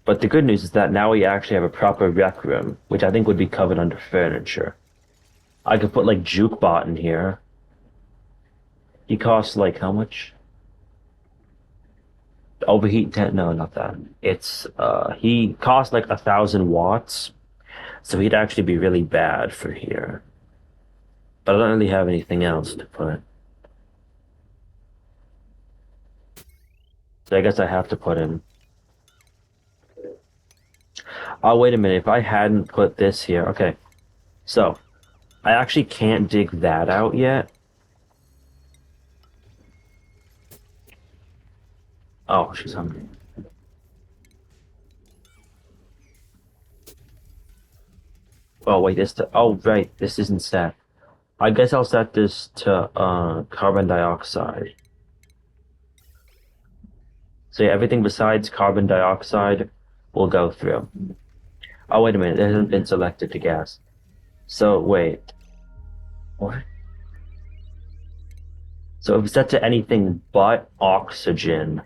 But the good news is that now we actually have a proper rec room, which I think would be covered under furniture. I could put like Jukebot in here. He costs like how much? Overheat 10? No, not that. He costs like 1,000 watts, so he'd actually be really bad for here. But I don't really have anything else to put. So I guess I have to put him. Oh, wait a minute. If I hadn't put this here, okay. So I actually can't dig that out yet. Oh, she's hungry. Oh, wait, oh, right, this isn't set. I guess I'll set this to carbon dioxide. So yeah, everything besides carbon dioxide will go through. Oh, wait a minute, it hasn't been selected to gas. So wait. What? So if it's set to anything but oxygen.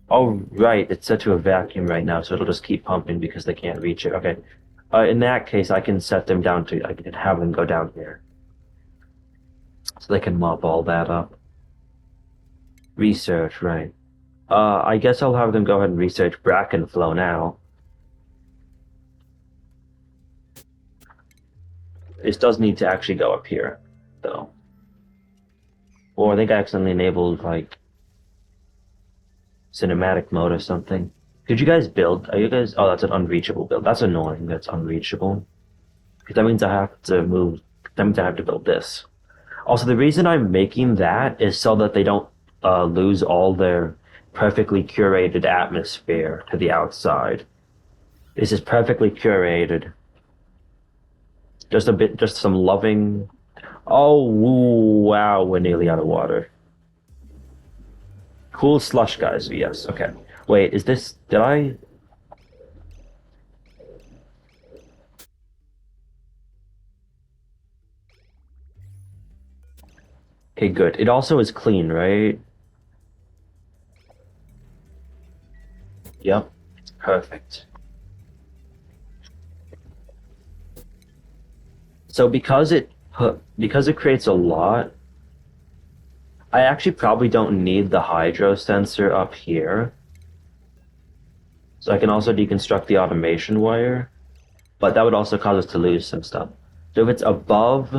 Oh, right, it's set to a vacuum right now, so it'll just keep pumping because they can't reach it. Okay. In that case, I can set them down to, I can have them go down here. So they can mop all that up. Research, right. I guess I'll have them go ahead and research Brackenflow now. This does need to actually go up here, though. Or I think I accidentally enabled, like, cinematic mode or something. Could you guys build? Are you guys? Oh, that's an unreachable build. That's annoying. That's unreachable. Because that means I have to move. That means I have to build this. Also, the reason I'm making that is so that they don't lose all their perfectly curated atmosphere to the outside. This is perfectly curated. Just a bit, just some loving. Oh, wow, we're nearly out of water. Cool slush, guys. Yes, okay. Wait, is this. Did I. Okay, good. It also is clean, right? Yep. Perfect. So because it creates a lot, I actually probably don't need the hydro sensor up here. So I can also deconstruct the automation wire, but that would also cause us to lose some stuff. So if it's above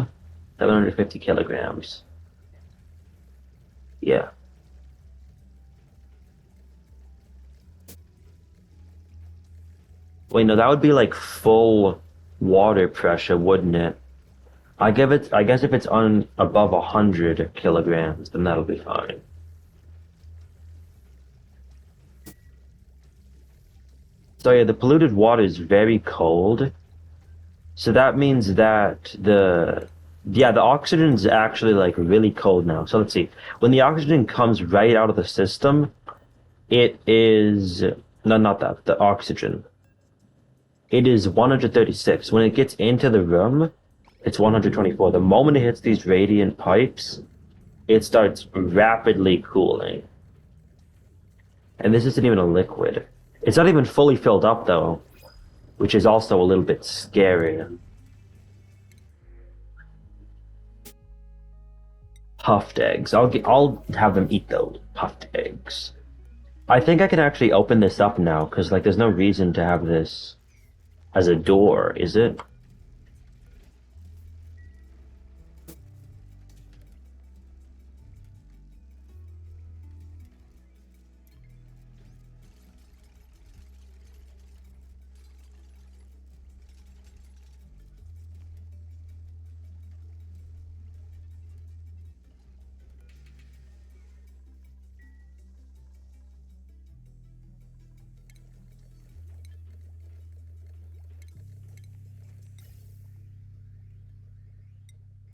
750 kilograms, yeah. Wait, no, that would be like full water pressure, wouldn't it? I guess if it's on above 100 kilograms, then that'll be fine. So yeah, the polluted water is very cold. So that means that the oxygen is actually like really cold now. So let's see. When the oxygen comes right out of the system, it is, no, not that, the oxygen. It is 136. When it gets into the room, it's 124. The moment it hits these radiant pipes, it starts rapidly cooling. And this isn't even a liquid. It's not even fully filled up though, which is also a little bit scary. Puffed eggs. I'll have them eat those puffed eggs. I think I can actually open this up now because like there's no reason to have this as a door, is it?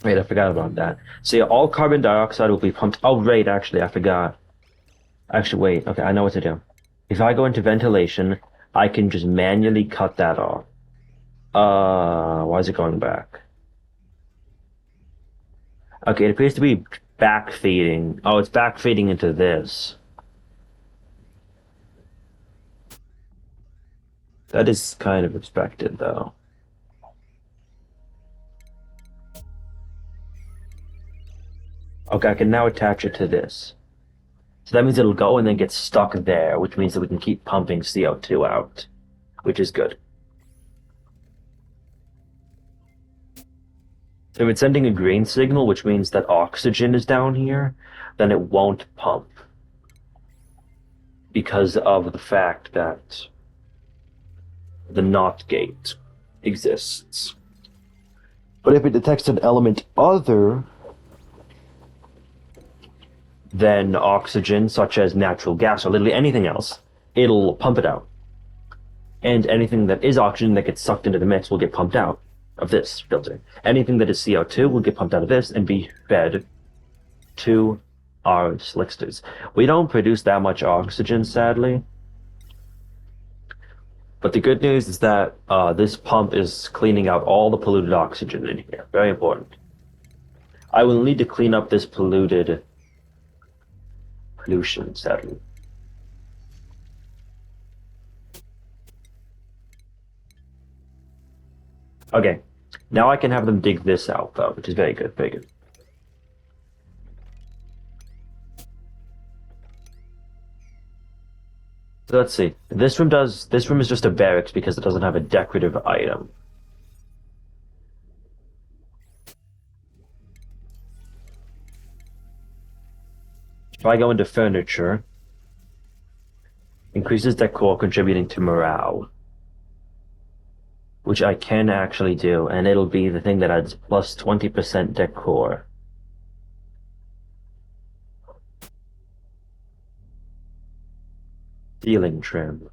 Wait, I forgot about that. So yeah, all carbon dioxide will be pumped. Oh, right, actually, I forgot. Actually, wait. Okay, I know what to do. If I go into ventilation, I can just manually cut that off. Why is it going back? Okay, it appears to be backfeeding. Oh, it's backfeeding into this. That is kind of expected, though. Okay, I can now attach it to this. So that means it'll go and then get stuck there, which means that we can keep pumping CO2 out, which is good. If it's sending a green signal, which means that oxygen is down here, then it won't pump because of the fact that the NOT gate exists. But if it detects an element other than oxygen, such as natural gas or literally anything else, it'll pump it out. And anything that is oxygen that gets sucked into the mix will get pumped out of this filter. Anything that is CO2 will get pumped out of this and be fed to our slicksters. We don't produce that much oxygen, sadly. But the good news is that this pump is cleaning out all the polluted oxygen in here. Very important. I will need to clean up this pollution, sadly. Okay, now I can have them dig this out, though, which is very good, very good. So let's see. This room is just a barracks because it doesn't have a decorative item. If I go into furniture, increases decor contributing to morale, which I can actually do, and it'll be the thing that adds plus 20% decor. Ceiling trim.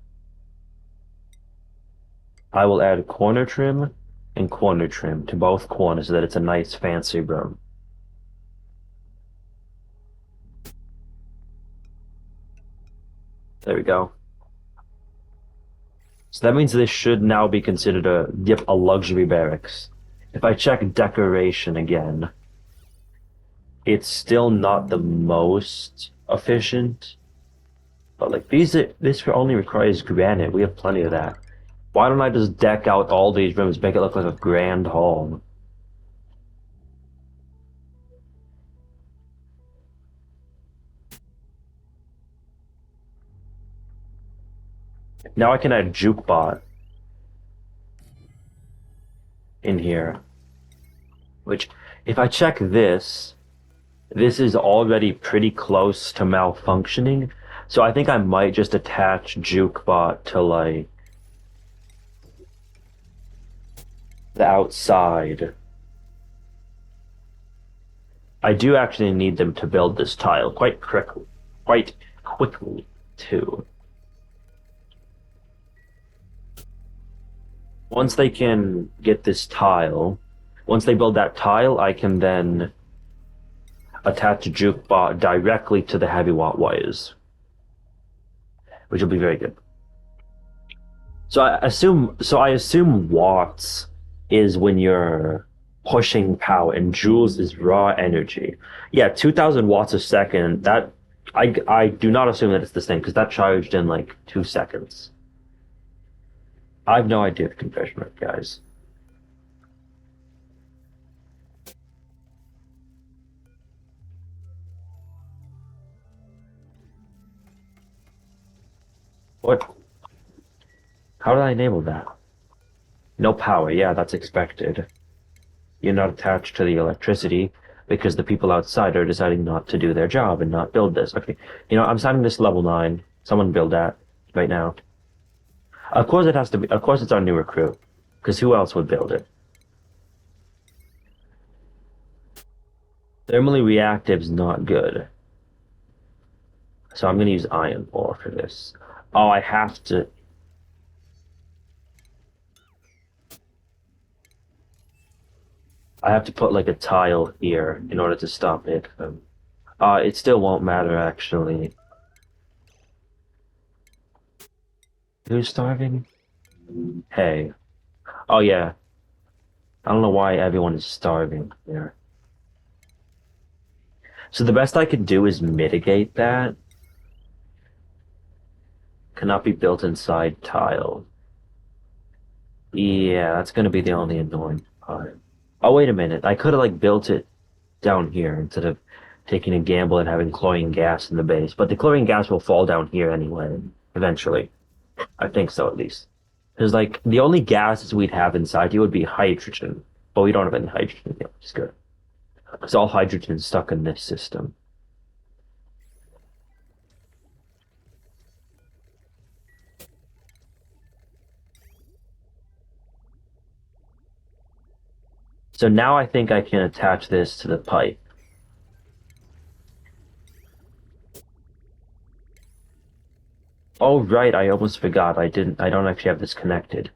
I will add corner trim and corner trim to both corners so that it's a nice fancy room. There we go. So that means this should now be considered a luxury barracks. If I check decoration again, it's still not the most efficient. But like this only requires granite. We have plenty of that. Why don't I just deck out all these rooms, make it look like a grand hall? Now I can add jukebot in here. Which, if I check this, this is already pretty close to malfunctioning. So I think I might just attach jukebot to like the outside. I do actually need them to build this tile quite quickly too. Once they can get this tile, once they build that tile, I can then attach jukebot directly to the heavy watt wires, which will be very good. So I assume watts is when you're pushing power, and joules is raw energy. Yeah, 2,000 watts a second. That I do not assume that it's the same because that charged in like 2 seconds. I have no idea the conversion rate, guys. What? How did I enable that? No power. Yeah, that's expected. You're not attached to the electricity because the people outside are deciding not to do their job and not build this. Okay, I'm signing this level 9. Someone build that right now. Of course it has to be. Of course it's our new recruit, because who else would build it? Thermally reactive's not good, so I'm going to use iron ore for this. Oh, I have to. I have to put like a tile here in order to stop it. It still won't matter actually. Who's starving? Hey. Oh yeah. I don't know why everyone is starving here. So the best I could do is mitigate that. Cannot be built inside tile. Yeah, that's gonna be the only annoying part. Oh, wait a minute. I could have like built it down here instead of taking a gamble and having chlorine gas in the base. But the chlorine gas will fall down here anyway, eventually. I think so, at least. Because like the only gases we'd have inside here would be hydrogen, but we don't have any hydrogen yet, which is good. Because all hydrogen is stuck in this system. So now I think I can attach this to the pipe. Oh, right, I almost forgot. I don't actually have this connected.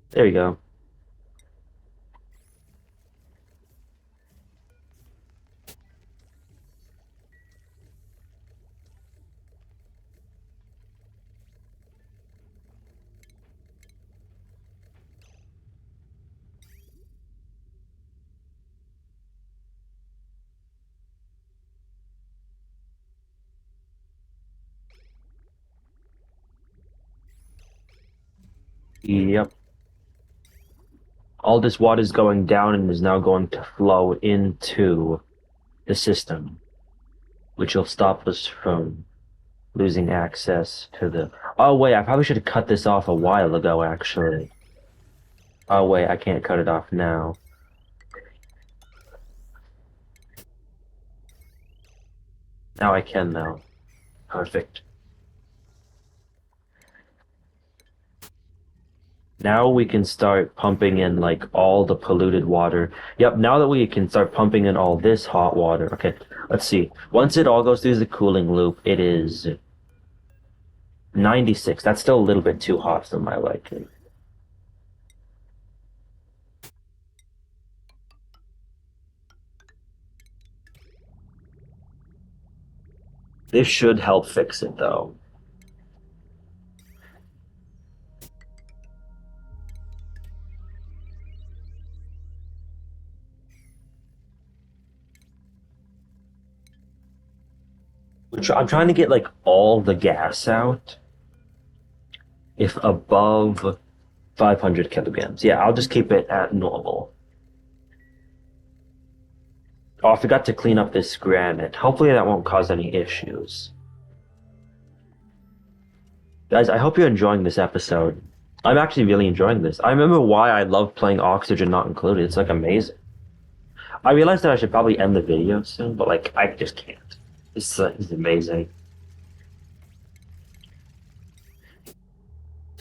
There you go. Yep. All this water is going down and is now going to flow into the system, which will stop us from losing access to the. Oh, wait, I probably should have cut this off a while ago, actually. Oh, wait, I can't cut it off now. Now I can, though. Perfect. Now we can start pumping in like all the polluted water. Yep, now that we can start pumping in all this hot water. Okay, let's see. Once it all goes through the cooling loop, it is 96. That's still a little bit too hot for my liking. This should help fix it though. I'm trying to get like all the gas out if above 500 kilograms. Yeah, I'll just keep it at normal. Oh, I forgot to clean up this granite. Hopefully that won't cause any issues. Guys, I hope you're enjoying this episode. I'm actually really enjoying this. I remember why I love playing Oxygen Not Included. It's like amazing. I realized that I should probably end the video soon, but like I just can't. It's amazing.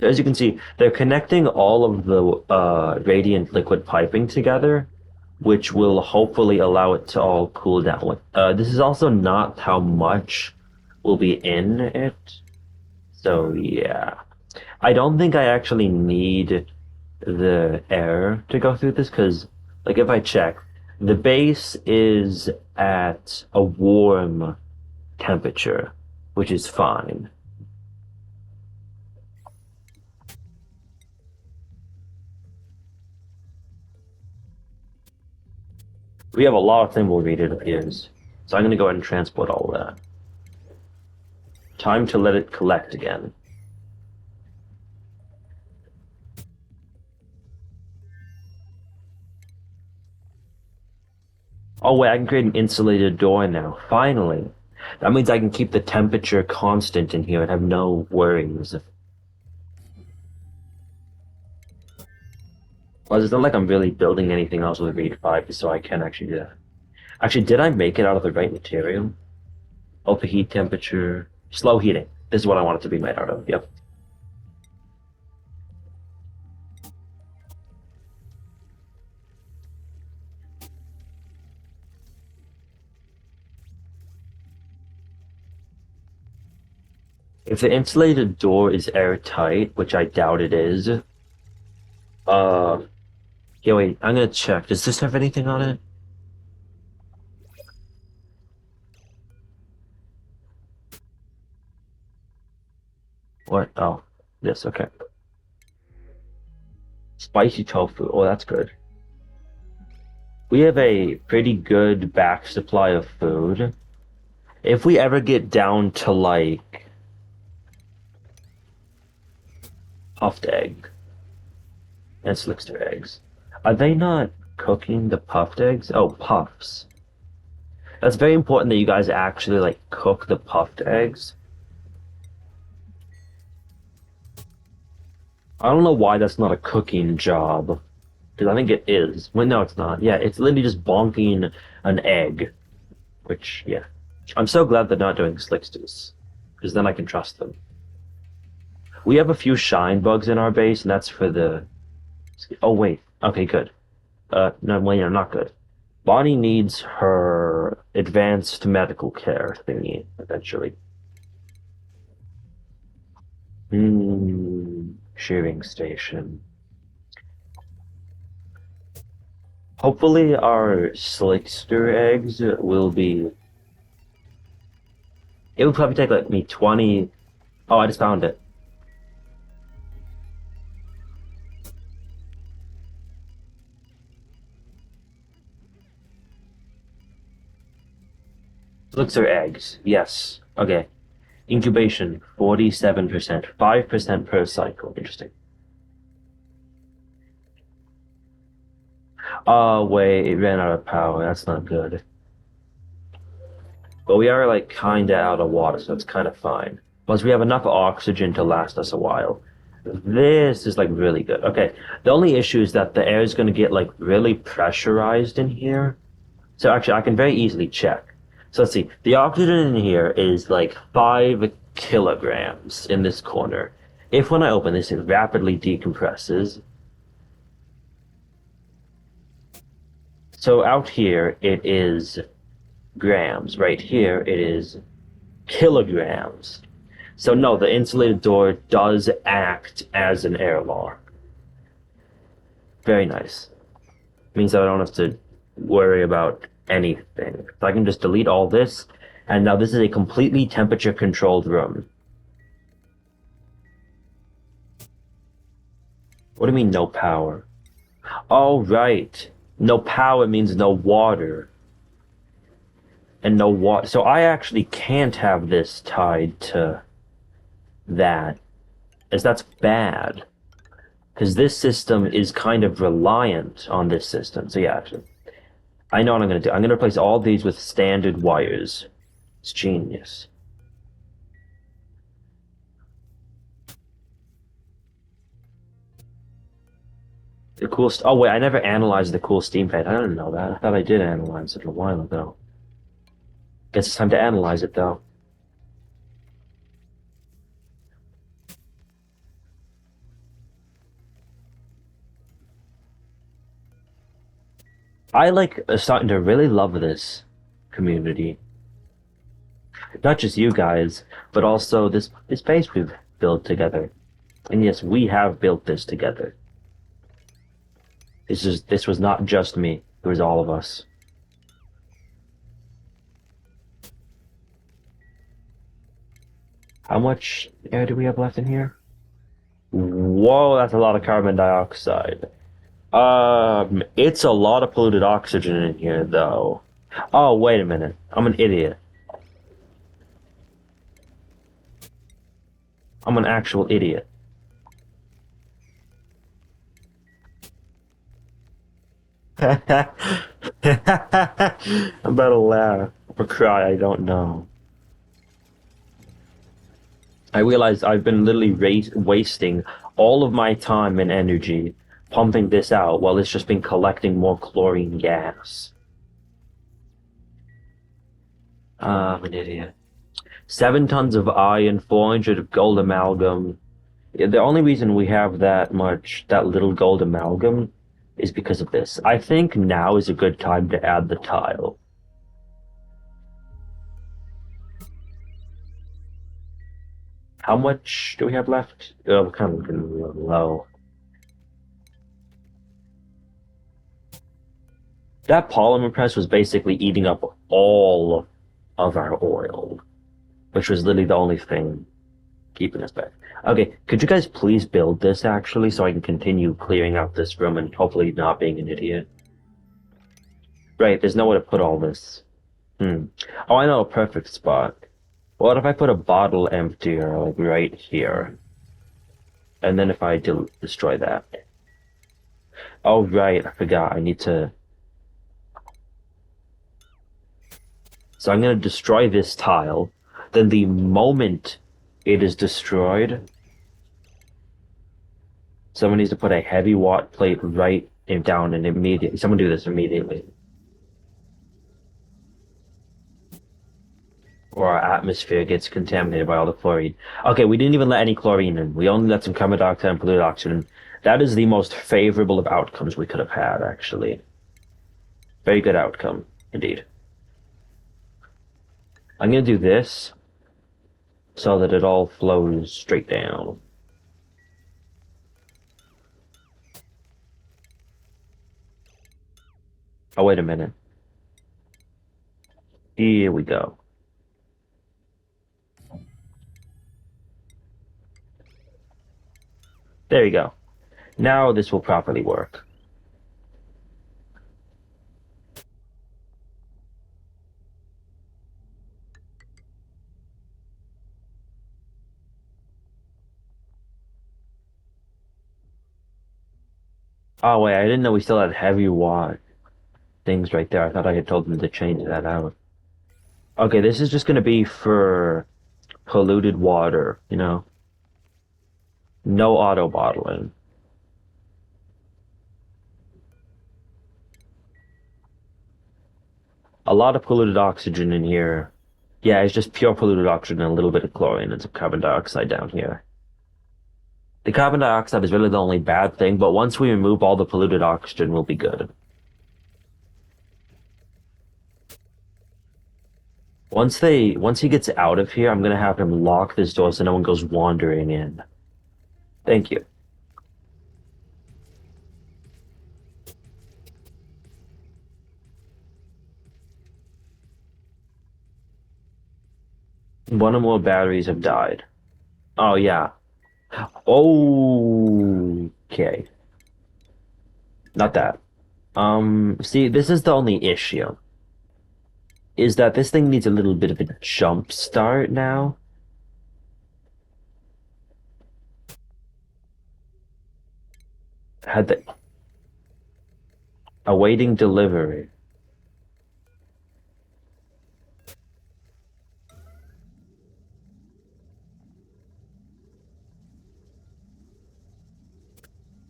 So as you can see, they're connecting all of the radiant liquid piping together, which will hopefully allow it to all cool down. This is also not how much will be in it. So yeah. I don't think I actually need the air to go through this because, like, if I check, the base is at a warm temperature, which is fine. We have a lot of thimble read, it appears. So I'm going to go ahead and transport all of that. Time to let it collect again. Oh wait, I can create an insulated door now. Finally. That means I can keep the temperature constant in here and have no worries. Well, it's not like I'm really building anything else with Read 5, so I can actually do that. Actually, did I make it out of the right material? Overheat temperature, slow heating. This is what I want it to be made out of. Yep. If the insulated door is airtight, which I doubt it is, yeah, wait, I'm gonna check. Does this have anything on it? What? Oh, this, okay. Spicy tofu. Oh, that's good. We have a pretty good back supply of food. If we ever get down to like puffed egg and slickster eggs, are they not cooking the puffed eggs? Oh, puffs. That's very important that you guys actually like cook the puffed eggs. I don't know why that's not a cooking job. Because I think it is. Well, no, it's not. Yeah, it's literally just bonking an egg. Which, yeah. I'm so glad they're not doing slicksters. Because then I can trust them. We have a few shine bugs in our base, and that's for the... Oh, wait. Okay, good. No, well, yeah, not good. Bonnie needs her advanced medical care thingy, eventually. Shearing station. Hopefully our slickster eggs will be... It would probably take like me 20... Oh, I just found it. Slickster eggs. Yes. Okay. Incubation, 47%. 5% per cycle. Interesting. Oh, wait, it ran out of power. That's not good. But we are, like, kinda out of water, so it's kind of fine. Plus, we have enough oxygen to last us a while. This is, like, really good. Okay, the only issue is that the air is going to get, like, really pressurized in here. So, actually, I can very easily check. So, let's see. The oxygen in here is, like, 5 kilograms in this corner. If when I open this, it rapidly decompresses. So, out here, it is grams. Right here, it is kilograms. So no, the insulated door does act as an airlock. Very nice. Means that I don't have to worry about anything. So I can just delete all this, and now this is a completely temperature controlled room. What do you mean no power? Oh, right. No power means no water. And no water. So I actually can't have this tied to that, as that's bad. Because this system is kind of reliant on this system. So yeah, actually, I know what I'm going to do. I'm going to replace all these with standard wires. It's genius. The cool... Oh, wait, I never analyzed the cool steam fan. I didn't know that. I thought I did analyze it a while ago. Guess it's time to analyze it, though. I like starting to really love this community. Not just you guys, but also this base we've built together. And yes, we have built this together. This was not just me. It was all of us. How much air do we have left in here? Whoa, that's a lot of carbon dioxide. It's a lot of polluted oxygen in here, though. Oh, wait a minute. I'm an idiot. I'm an actual idiot. I'm about to laugh or cry, I don't know. I realized I've been literally wasting all of my time and energy pumping this out while it's just been collecting more chlorine gas. I'm an idiot. 7 tons of iron, 400 of gold amalgam. Yeah, the only reason we have that little gold amalgam is because of this. I think now is a good time to add the tile. How much do we have left? We're kind of looking low. That polymer press was basically eating up all of our oil, which was literally the only thing keeping us back. Okay, could you guys please build this actually so I can continue clearing out this room and hopefully not being an idiot? Right, there's nowhere to put all this. Hmm. Oh, I know a perfect spot. What if I put a bottle emptier like right here? And then if I destroy that. Oh, right, I forgot. I need to. So I'm going to destroy this tile. Then the moment it is destroyed, someone needs to put a heavy watt plate right down and immediately. Someone do this immediately. Or our atmosphere gets contaminated by all the chlorine. Okay, we didn't even let any chlorine in. We only let some carbon dioxide and polluted oxygen. That is the most favorable of outcomes we could have had, actually. Very good outcome, indeed. I'm going to do this so that it all flows straight down. Oh, wait a minute. Here we go. There you go. Now this will properly work. Oh, wait, I didn't know we still had heavy watt things right there. I thought I had told them to change that out. Okay, this is just going to be for polluted water, you know? No auto bottling. A lot of polluted oxygen in here. Yeah, it's just pure polluted oxygen and a little bit of chlorine and some carbon dioxide down here. The carbon dioxide is really the only bad thing, but once we remove all the polluted oxygen, we'll be good. Once he gets out of here, I'm gonna have him lock this door so no one goes wandering in. Thank you. One or more batteries have died. Oh yeah. Okay. Not that. See, this is the only issue. Is that this thing needs a little bit of a jump start now. Had the awaiting delivery.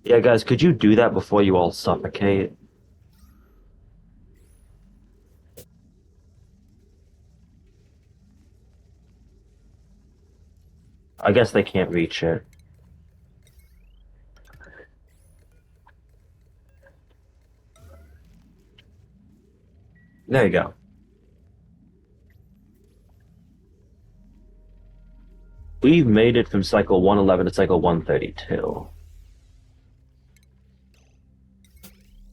Yeah, guys, could you do that before you all suffocate? I guess they can't reach it. There you go. We've made it from cycle 111 to cycle 132.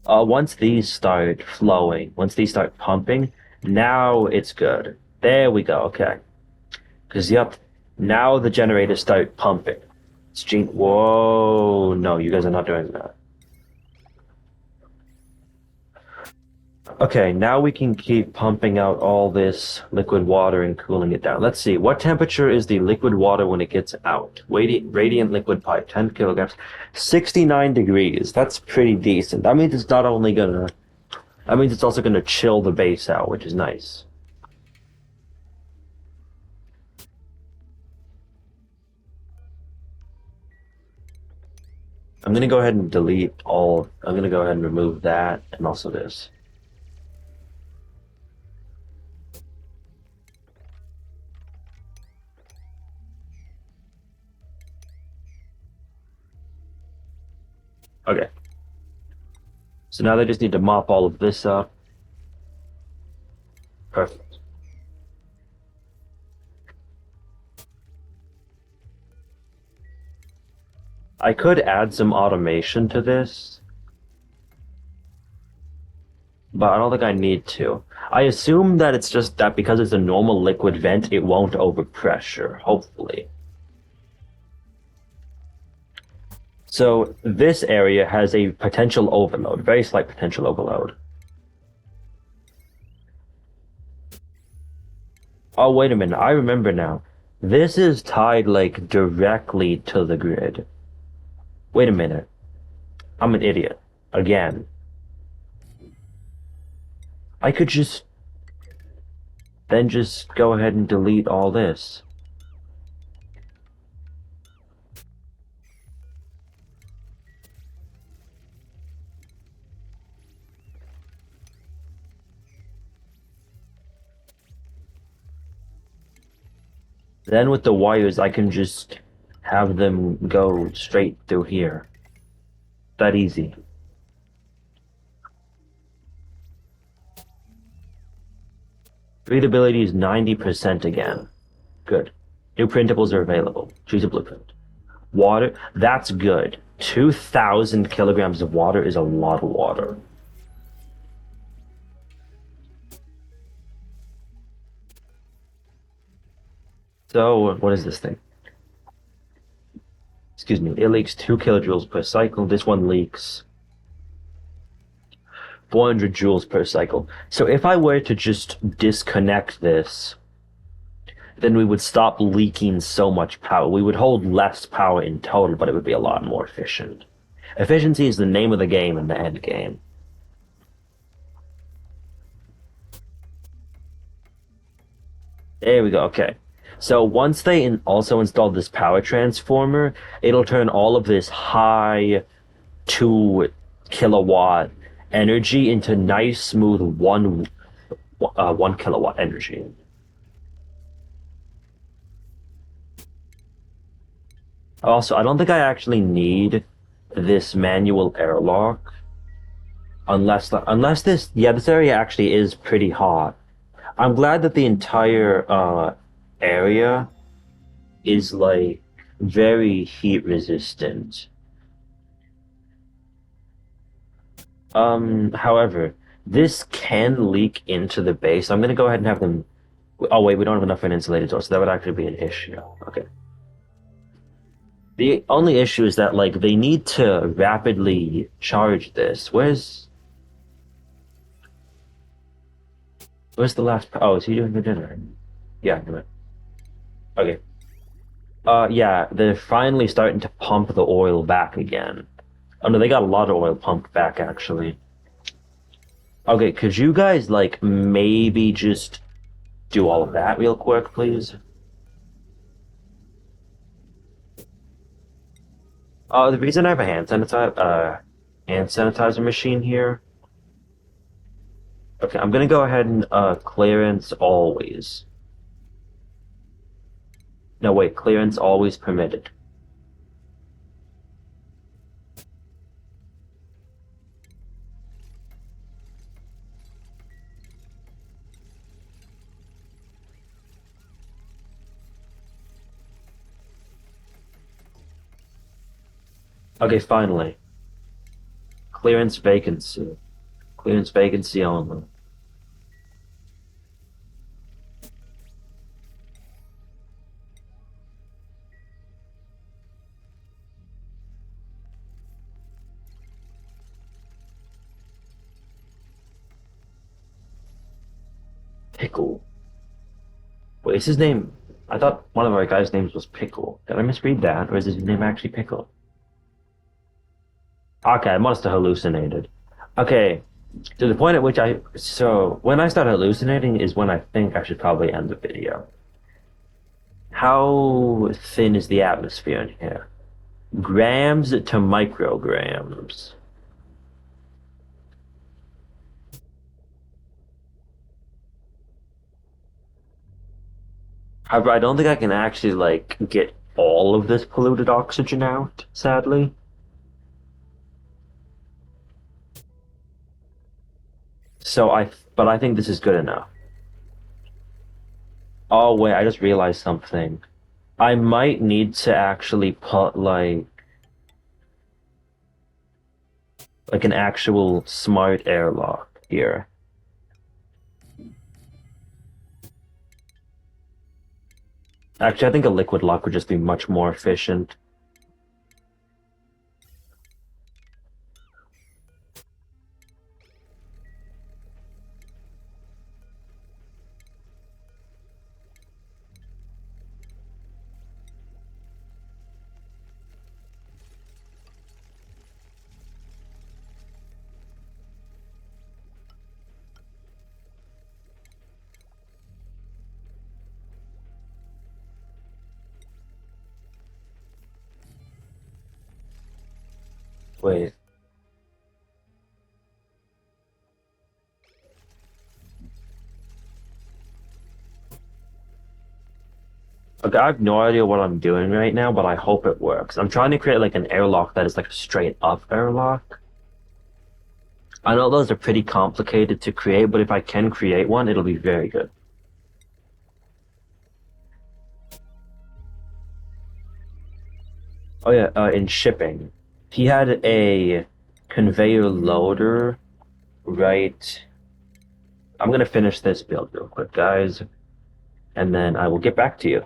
Once these start flowing, once these start pumping, now it's good. There we go, okay. Because, yep, now the generators start pumping. Whoa, no, you guys are not doing that. Okay, now we can keep pumping out all this liquid water and cooling it down. Let's see, what temperature is the liquid water when it gets out? Radiant liquid pipe, 10 kilograms, 69 degrees. That's pretty decent. That means it's not only gonna, that means it's also gonna chill the base out, which is nice. I'm gonna go ahead and delete all, I'm gonna go ahead and remove that and also this. Okay. So now they just need to mop all of this up. Perfect. I could add some automation to this, but I don't think I need to. I assume that it's just that because it's a normal liquid vent, it won't overpressure, hopefully. So this area has a potential overload, very slight potential overload. Oh, wait a minute. I remember now. This is tied like directly to the grid. Wait a minute. I'm an idiot. Again. I could just go ahead and delete all this. Then with the wires, I can just have them go straight through here. That easy. Readability is 90% again. Good. New printables are available. Choose a blueprint. Water, that's good. 2,000 kilograms of water is a lot of water. So, what is this thing? Excuse me. It leaks 2 kilojoules per cycle. This one leaks 400 joules per cycle. So if I were to just disconnect this, then we would stop leaking so much power. We would hold less power in total, but it would be a lot more efficient. Efficiency is the name of the game in the end game. There we go. Okay. So once they also install this power transformer, it'll turn all of this high 2 kilowatt energy into nice, smooth 1 kilowatt energy. Also, I don't think I actually need this manual airlock unless this area actually is pretty hot. I'm glad that the entire area is like very heat resistant. However, this can leak into the base. I'm gonna go ahead and have them. Oh wait, we don't have enough for an insulated door, so that would actually be an issue. Okay. The only issue is that like they need to rapidly charge this. Where's the last? Oh, is he doing the dinner? Yeah, come on. Okay. Yeah, they're finally starting to pump the oil back again. Oh no, they got a lot of oil pumped back actually. Okay, could you guys like maybe just do all of that real quick, please? The reason I have a hand sanitizer machine here. Okay, I'm gonna go ahead and clearance always. No, wait, clearance always permitted. Okay, finally. Clearance vacancy. Clearance vacancy only. Pickle. Wait, is his name? I thought one of our guys' names was Pickle. Did I misread that, or is his name actually Pickle? Okay, I must have hallucinated. Okay, to the point at which so when I start hallucinating is when I think I should probably end the video. How thin is the atmosphere in here? Grams to micrograms. However, I don't think I can actually like get all of this polluted oxygen out, sadly. But I think this is good enough. Oh wait, I just realized something. I might need to actually put like like an actual smart airlock here. Actually, I think a liquid lock would just be much more efficient. Wait. Okay, I have no idea what I'm doing right now, but I hope it works. I'm trying to create like an airlock that is like a straight up airlock. I know those are pretty complicated to create, but if I can create one, it'll be very good. Oh yeah, in shipping, he had a conveyor loader, right? I'm gonna finish this build real quick, guys, and then I will get back to you.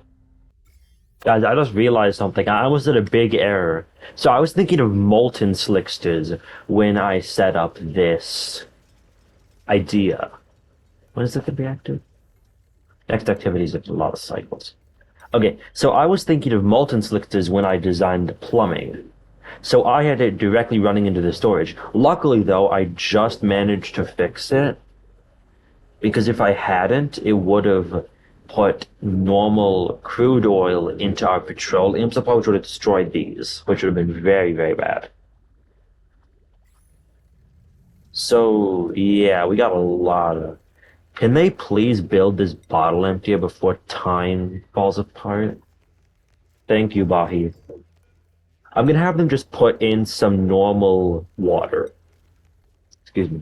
Guys, I just realized something. I almost did a big error. So I was thinking of molten slicksters when I set up this idea. When is it gonna be active? Next activity is a lot of cycles. Okay, so I was thinking of molten slicksters when I designed the plumbing. So I had it directly running into the storage. Luckily, though, I just managed to fix it because if I hadn't, it would have put normal crude oil into our petroleum supply, which would have destroyed these, which would have been very, very bad. So, yeah, we got a lot of. Can they please build this bottle emptier before time falls apart? Thank you, Bahi. I'm gonna have them just put in some normal water. Excuse me.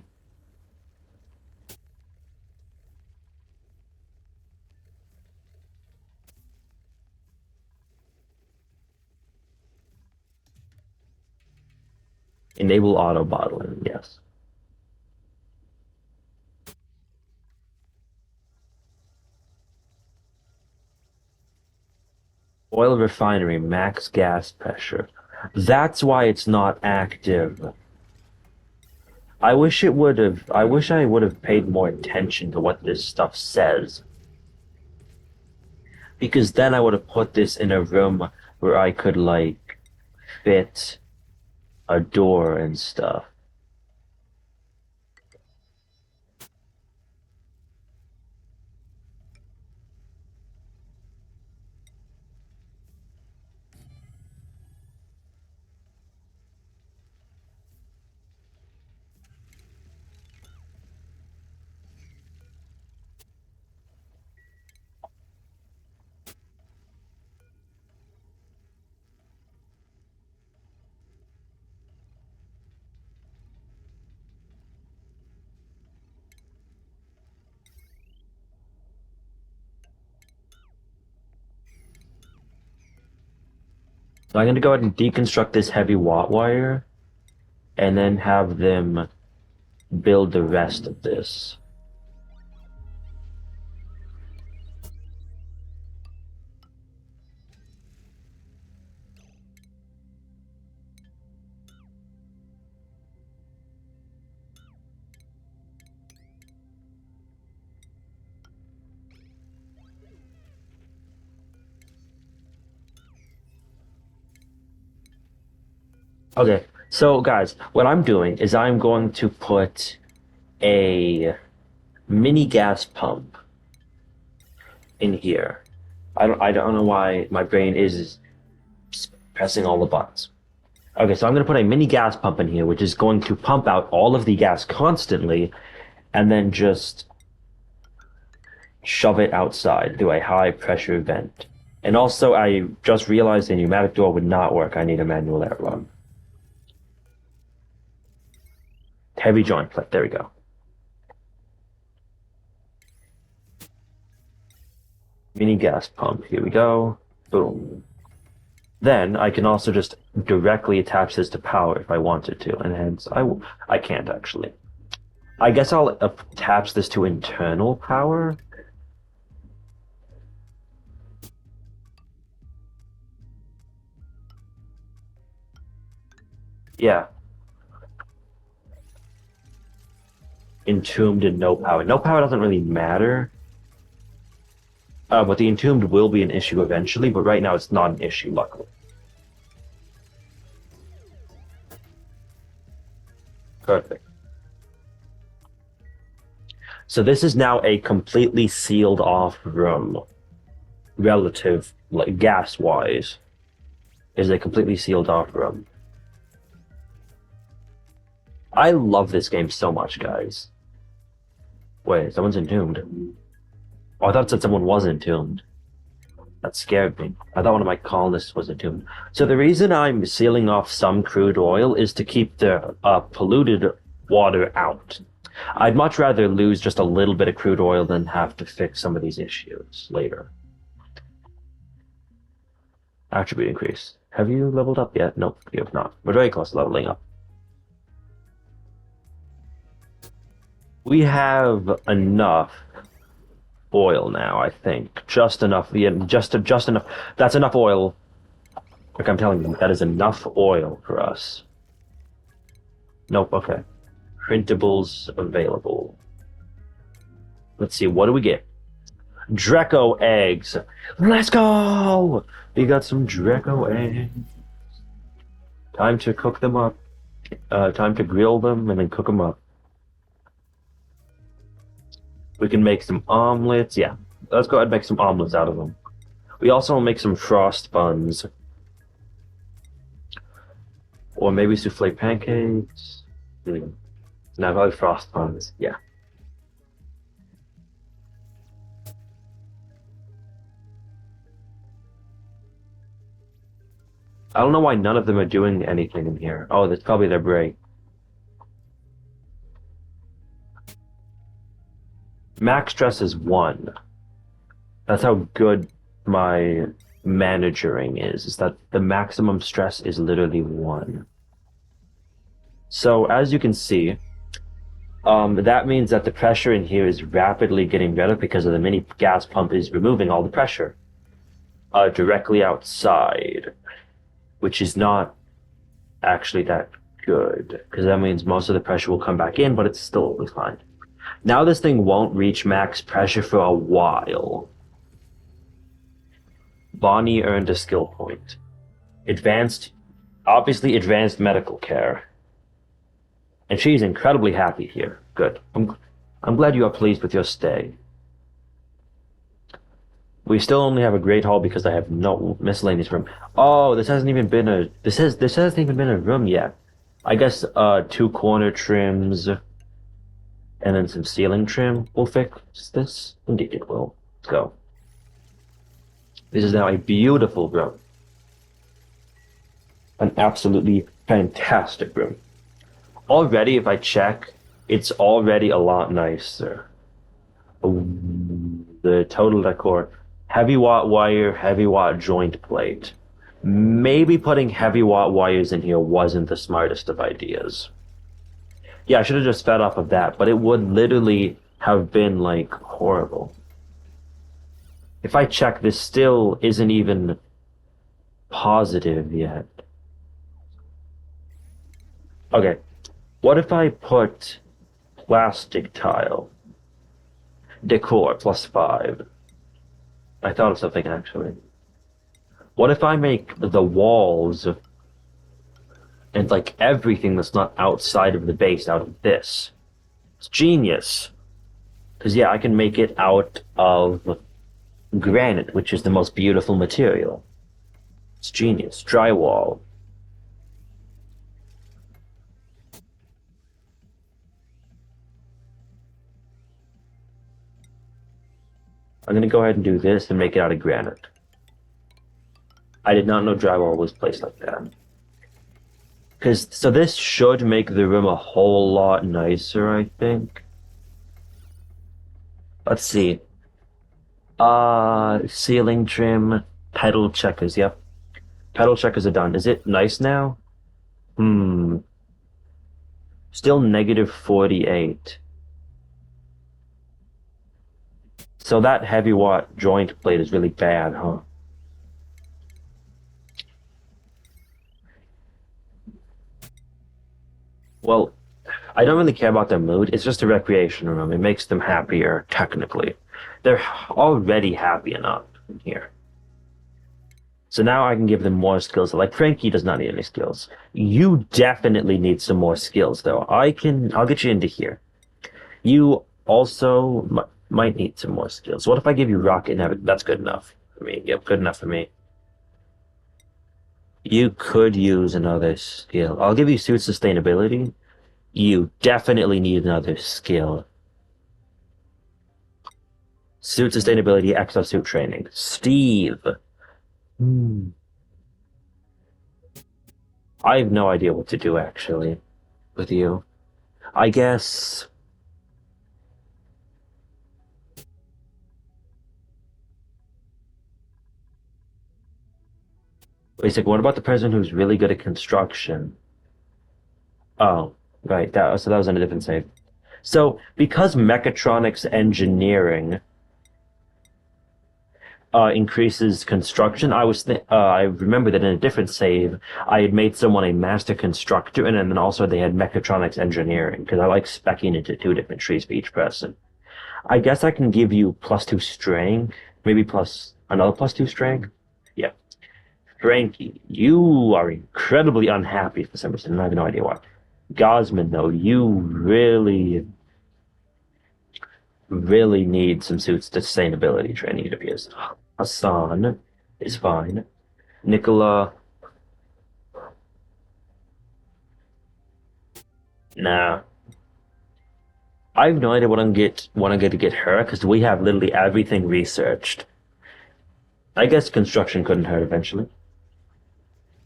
Enable auto bottling, yes. Oil refinery, max gas pressure. That's why it's not active. I wish I would have paid more attention to what this stuff says. Because then I would have put this in a room where I could, like, fit a door and stuff. So I'm going to go ahead and deconstruct this heavy watt wire and then have them build the rest of this. Okay, so guys, what I'm doing is I'm going to put a mini gas pump in here. I don't know why my brain is pressing all the buttons. Okay, so I'm going to put a mini gas pump in here, which is going to pump out all of the gas constantly and then just shove it outside through a high pressure vent. And also, I just realized a pneumatic door would not work. I need a manual air run. Heavy joint plate. There we go. Mini gas pump. Here we go. Boom. Then I can also just directly attach this to power if I wanted to, and hence I can't actually. I guess I'll attach this to internal power. Yeah, entombed and no power. No power doesn't really matter. But the entombed will be an issue eventually, but right now it's not an issue, luckily. Perfect. So this is now a completely sealed off room, relative, like gas wise, is a completely sealed off room. I love this game so much, guys. Wait, someone's entombed. Oh, I thought it said someone was entombed. That scared me. I thought one of my colonists was entombed. So the reason I'm sealing off some crude oil is to keep the polluted water out. I'd much rather lose just a little bit of crude oil than have to fix some of these issues later. Attribute increase. Have you leveled up yet? Nope, you have not. We're very close to leveling up. We have enough oil now, I think. Just enough. Yeah, just enough. That's enough oil. Like I'm telling you, that is enough oil for us. Nope, okay. Printables available. Let's see, what do we get? Dreco eggs. Let's go! We got some Dreco eggs. Time to cook them up. Time to grill them and then cook them up. We can make some omelets. Yeah, let's go ahead and make some omelets out of them. We also will make some frost buns. Or maybe souffle pancakes. No, probably frost buns. Yeah. I don't know why none of them are doing anything in here. Oh, that's probably their break. Max stress is 1. That's how good my managering is that the maximum stress is literally 1. So as you can see, that means that the pressure in here is rapidly getting better because of the mini gas pump is removing all the pressure directly outside, which is not actually that good because that means most of the pressure will come back in, but it's still fine. Now this thing won't reach max pressure for a while. Bonnie earned a skill point. Obviously advanced medical care. And she's incredibly happy here. Good. I'm glad you are pleased with your stay. We still only have a great hall because I have no miscellaneous room. Oh, this hasn't even been a room yet. I guess 2 corner trims and then some ceiling trim will fix this. Indeed it will. Let's go. This is now a beautiful room. An absolutely fantastic room. Already, if I check, it's already a lot nicer. The total decor. Heavy watt wire, heavy watt joint plate. Maybe putting heavy watt wires in here wasn't the smartest of ideas. Yeah, I should have just fed off of that, but it would literally have been, like, horrible. If I check, this still isn't even positive yet. Okay, what if I put plastic tile? Decor +5. I thought of something, actually. What if I make the walls and, like, everything that's not outside of the base out of this? It's genius. Because, yeah, I can make it out of granite, which is the most beautiful material. It's genius. Drywall. I'm gonna go ahead and do this and make it out of granite. I did not know drywall was placed like that. So this should make the room a whole lot nicer, I think. Let's see. Ceiling trim, pedal checkers, yep. Pedal checkers are done. Is it nice now? Hmm. Still negative 48. So that heavy watt joint plate is really bad, huh? Well, I don't really care about their mood. It's just a recreation room. It makes them happier, technically. They're already happy enough in here. So now I can give them more skills. Like Frankie does not need any skills. You definitely need some more skills, though. I'll get you into here. You also might need some more skills. What if I give you rocket navigation? That's good enough for me. Yep, good enough for me. You could use another skill. I'll give you suit sustainability. You definitely need another skill. Suit sustainability, exosuit training. Steve. Hmm. I have no idea what to do actually with you. I guess. Basic. What about the person who's really good at construction? Oh, right. So that was on a different save. So because mechatronics engineering increases construction. I remember that in a different save, I had made someone a master constructor, and then also they had mechatronics engineering because I like specking into two different trees for each person. I guess I can give you +2 strength, maybe plus another +2 strength. Yeah, Frankie, you are incredibly unhappy for some reason. I have no idea why. Gosman, though, you really need some suits sustainability training, it appears. Hassan is fine. Nicola, nah. I have no idea what I'm going to get her because we have literally everything researched. I guess construction couldn't hurt eventually.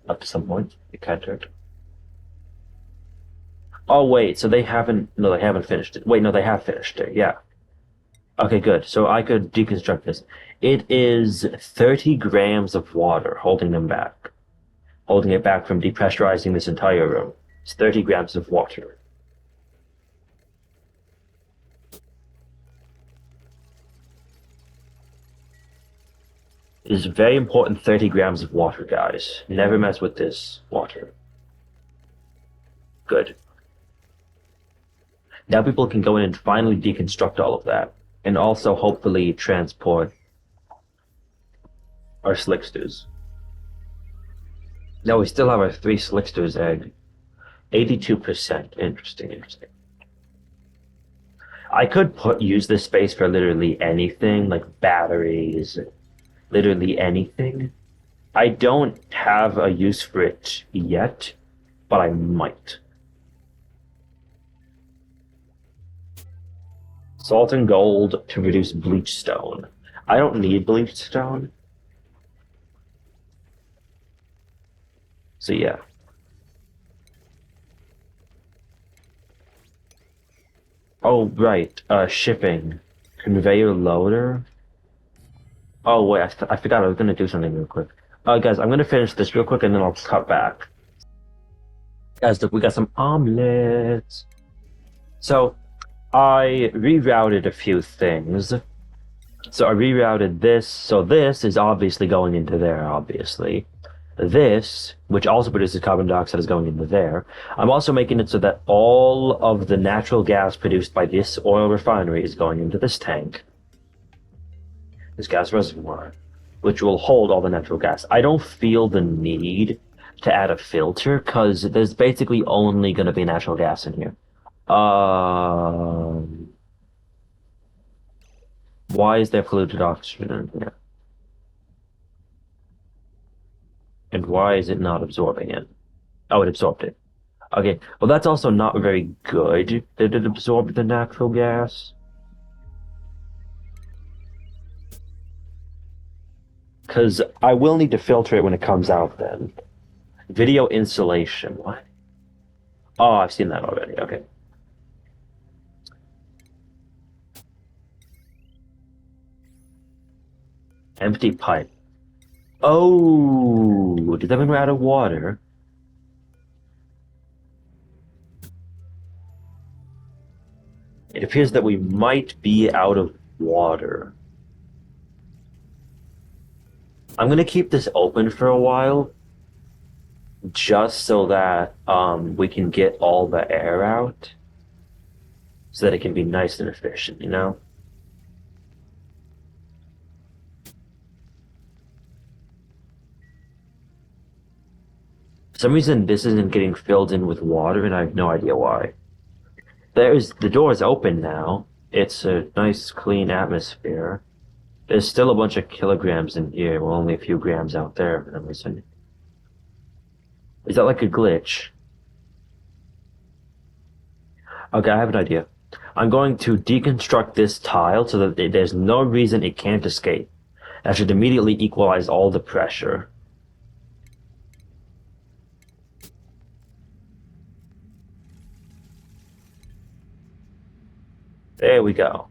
Up to some point, it can't hurt. Oh wait, so they haven't? No, they haven't finished it. Wait, no, they have finished it. Yeah. Okay, good. So I could deconstruct this. It is 30 grams of water holding it back from depressurizing this entire room. It's 30 grams of water. It is very important 30 grams of water, guys. Never mess with this water. Good. Now people can go in and finally deconstruct all of that. And also hopefully transport our slicksters. No, we still have our three slicksters egg. 82%. Interesting, interesting. I could use this space for literally anything, like batteries, literally anything. I don't have a use for it yet, but I might. Salt and gold to produce bleach stone. I don't need bleach stone. So yeah. Oh, right. Shipping. Conveyor loader. Oh, wait. I forgot I was going to do something real quick. Guys, I'm going to finish this real quick and then I'll cut back. Guys, look, we got some omelets. So, I rerouted a few things. So I rerouted this. So this is obviously going into there, obviously. This, which also produces carbon dioxide, is going into there. I'm also making it so that all of the natural gas produced by this oil refinery is going into this tank, this gas reservoir, which will hold all the natural gas. I don't feel the need to add a filter because there's basically only going to be natural gas in here. Um, why is there polluted oxygen in here? And why is it not absorbing it? Oh, it absorbed it. Okay, well, that's also not very good that it absorbed the natural gas. Because I will need to filter it when it comes out then. Video insulation. What? Oh, I've seen that already. Okay. Empty pipe. Oh, did that mean we're out of water? It appears that we might be out of water. I'm gonna keep this open for a while, just so that we can get all the air out, so that it can be nice and efficient, you know? For some reason, this isn't getting filled in with water, and I have no idea why. There's the door is open now. It's a nice, clean atmosphere. There's still a bunch of kilograms in here, well, only a few grams out there for some reason. Is that like a glitch? Okay, I have an idea. I'm going to deconstruct this tile so that there's no reason it can't escape. That should immediately equalize all the pressure. There we go.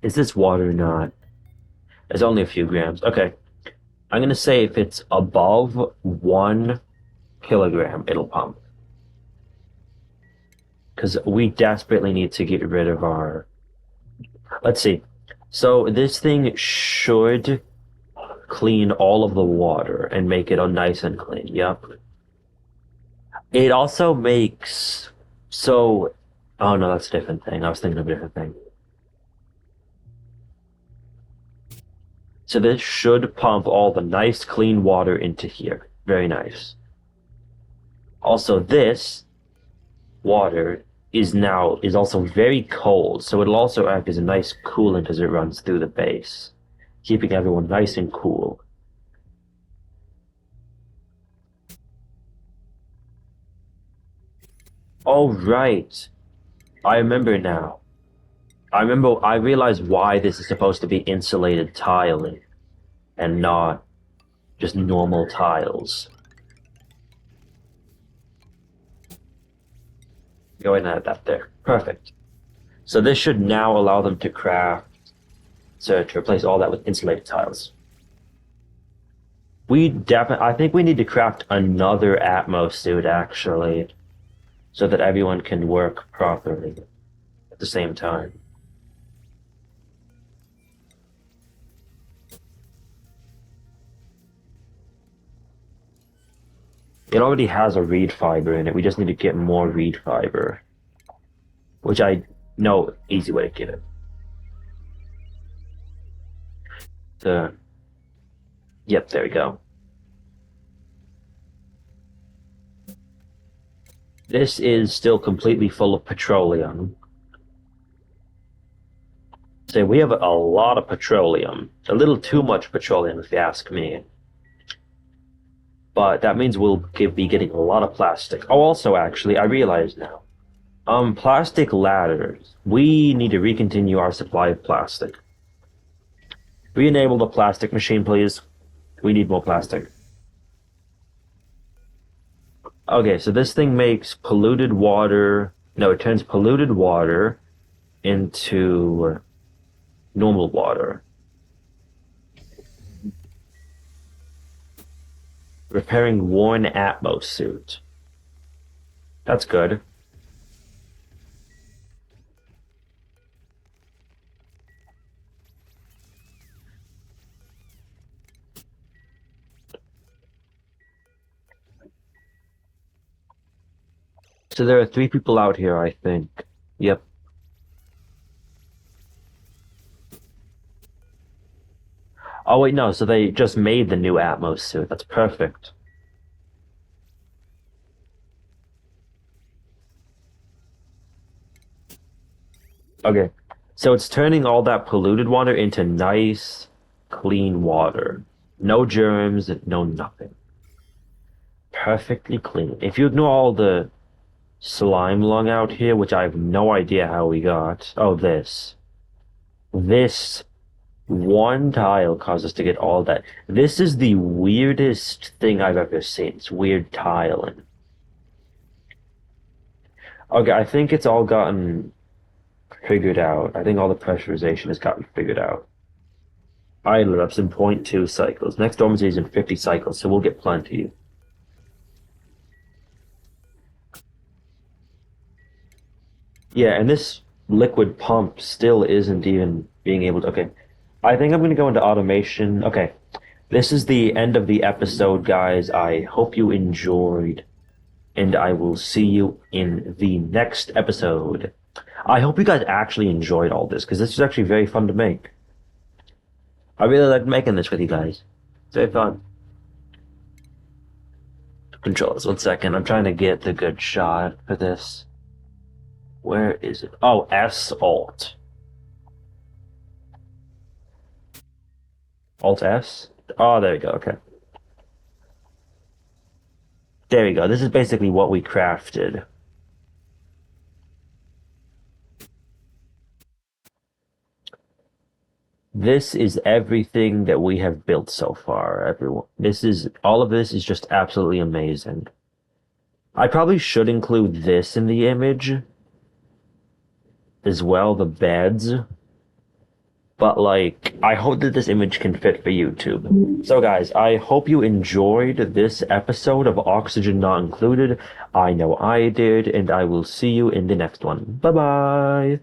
Is this water or not? There's only a few grams. Okay. I'm gonna say if it's above 1 kilogram, it'll pump. Because we desperately need to get rid of our. Let's see. So this thing should clean all of the water and make it all nice and clean. Yep. It also makes so. Oh no, that's a different thing. I was thinking of a different thing. So this should pump all the nice clean water into here. Very nice. Also, this water is also very cold, so it'll also act as a nice coolant as it runs through the base, keeping everyone nice and cool. Oh right, I remember now. I realized why this is supposed to be insulated tiling and not just normal tiles. Go ahead and add that there. Perfect. So this should now allow them to craft to replace all that with insulated tiles. I think we need to craft another Atmos suit actually, so that everyone can work properly at the same time. It already has a reed fiber in it. We just need to get more reed fiber, which I know easy way to get it. The Yep, there we go. This is still completely full of petroleum. So we have a lot of petroleum, a little too much petroleum, if you ask me. But that means be getting a lot of plastic. Oh, also, actually, I realize now. Plastic ladders. We need to recontinue our supply of plastic. Re-enable the plastic machine, please. We need more plastic. Okay, so this thing makes polluted water. No, it turns polluted water into normal water. Repairing worn Atmos suit. That's good. So there are 3 people out here, I think. Yep. Oh wait, no, so they just made the new Atmos suit. That's perfect. Okay. So it's turning all that polluted water into nice, clean water. No germs, no nothing. Perfectly clean. If you ignore all the slime lung out here, which I have no idea how we got. Oh, this. This one tile caused us to get all that. This is the weirdest thing I've ever seen. It's weird tiling. Okay, I think it's all gotten figured out. I think all the pressurization has gotten figured out. Idler up's in point 0.2 cycles. Next dormancy is in 50 cycles, so we'll get plenty. Yeah, and this liquid pump still isn't even being able to. Okay, I think I'm going to go into automation. Okay, this is the end of the episode, guys. I hope you enjoyed, and I will see you in the next episode. I hope you guys actually enjoyed all this because this was actually very fun to make. I really liked making this with you guys. It's very fun. Controllers, 1 second. I'm trying to get the good shot for this. Where is it? Oh, S Alt. Alt S? Oh, there we go. Okay. There we go. This is basically what we crafted. This is everything that we have built so far, everyone. This is all of this is just absolutely amazing. I probably should include this in the image as well, the beds. But like, I hope that this image can fit for YouTube. So guys, I hope you enjoyed this episode of Oxygen Not Included. I know I did, and I will see you in the next one. Bye bye.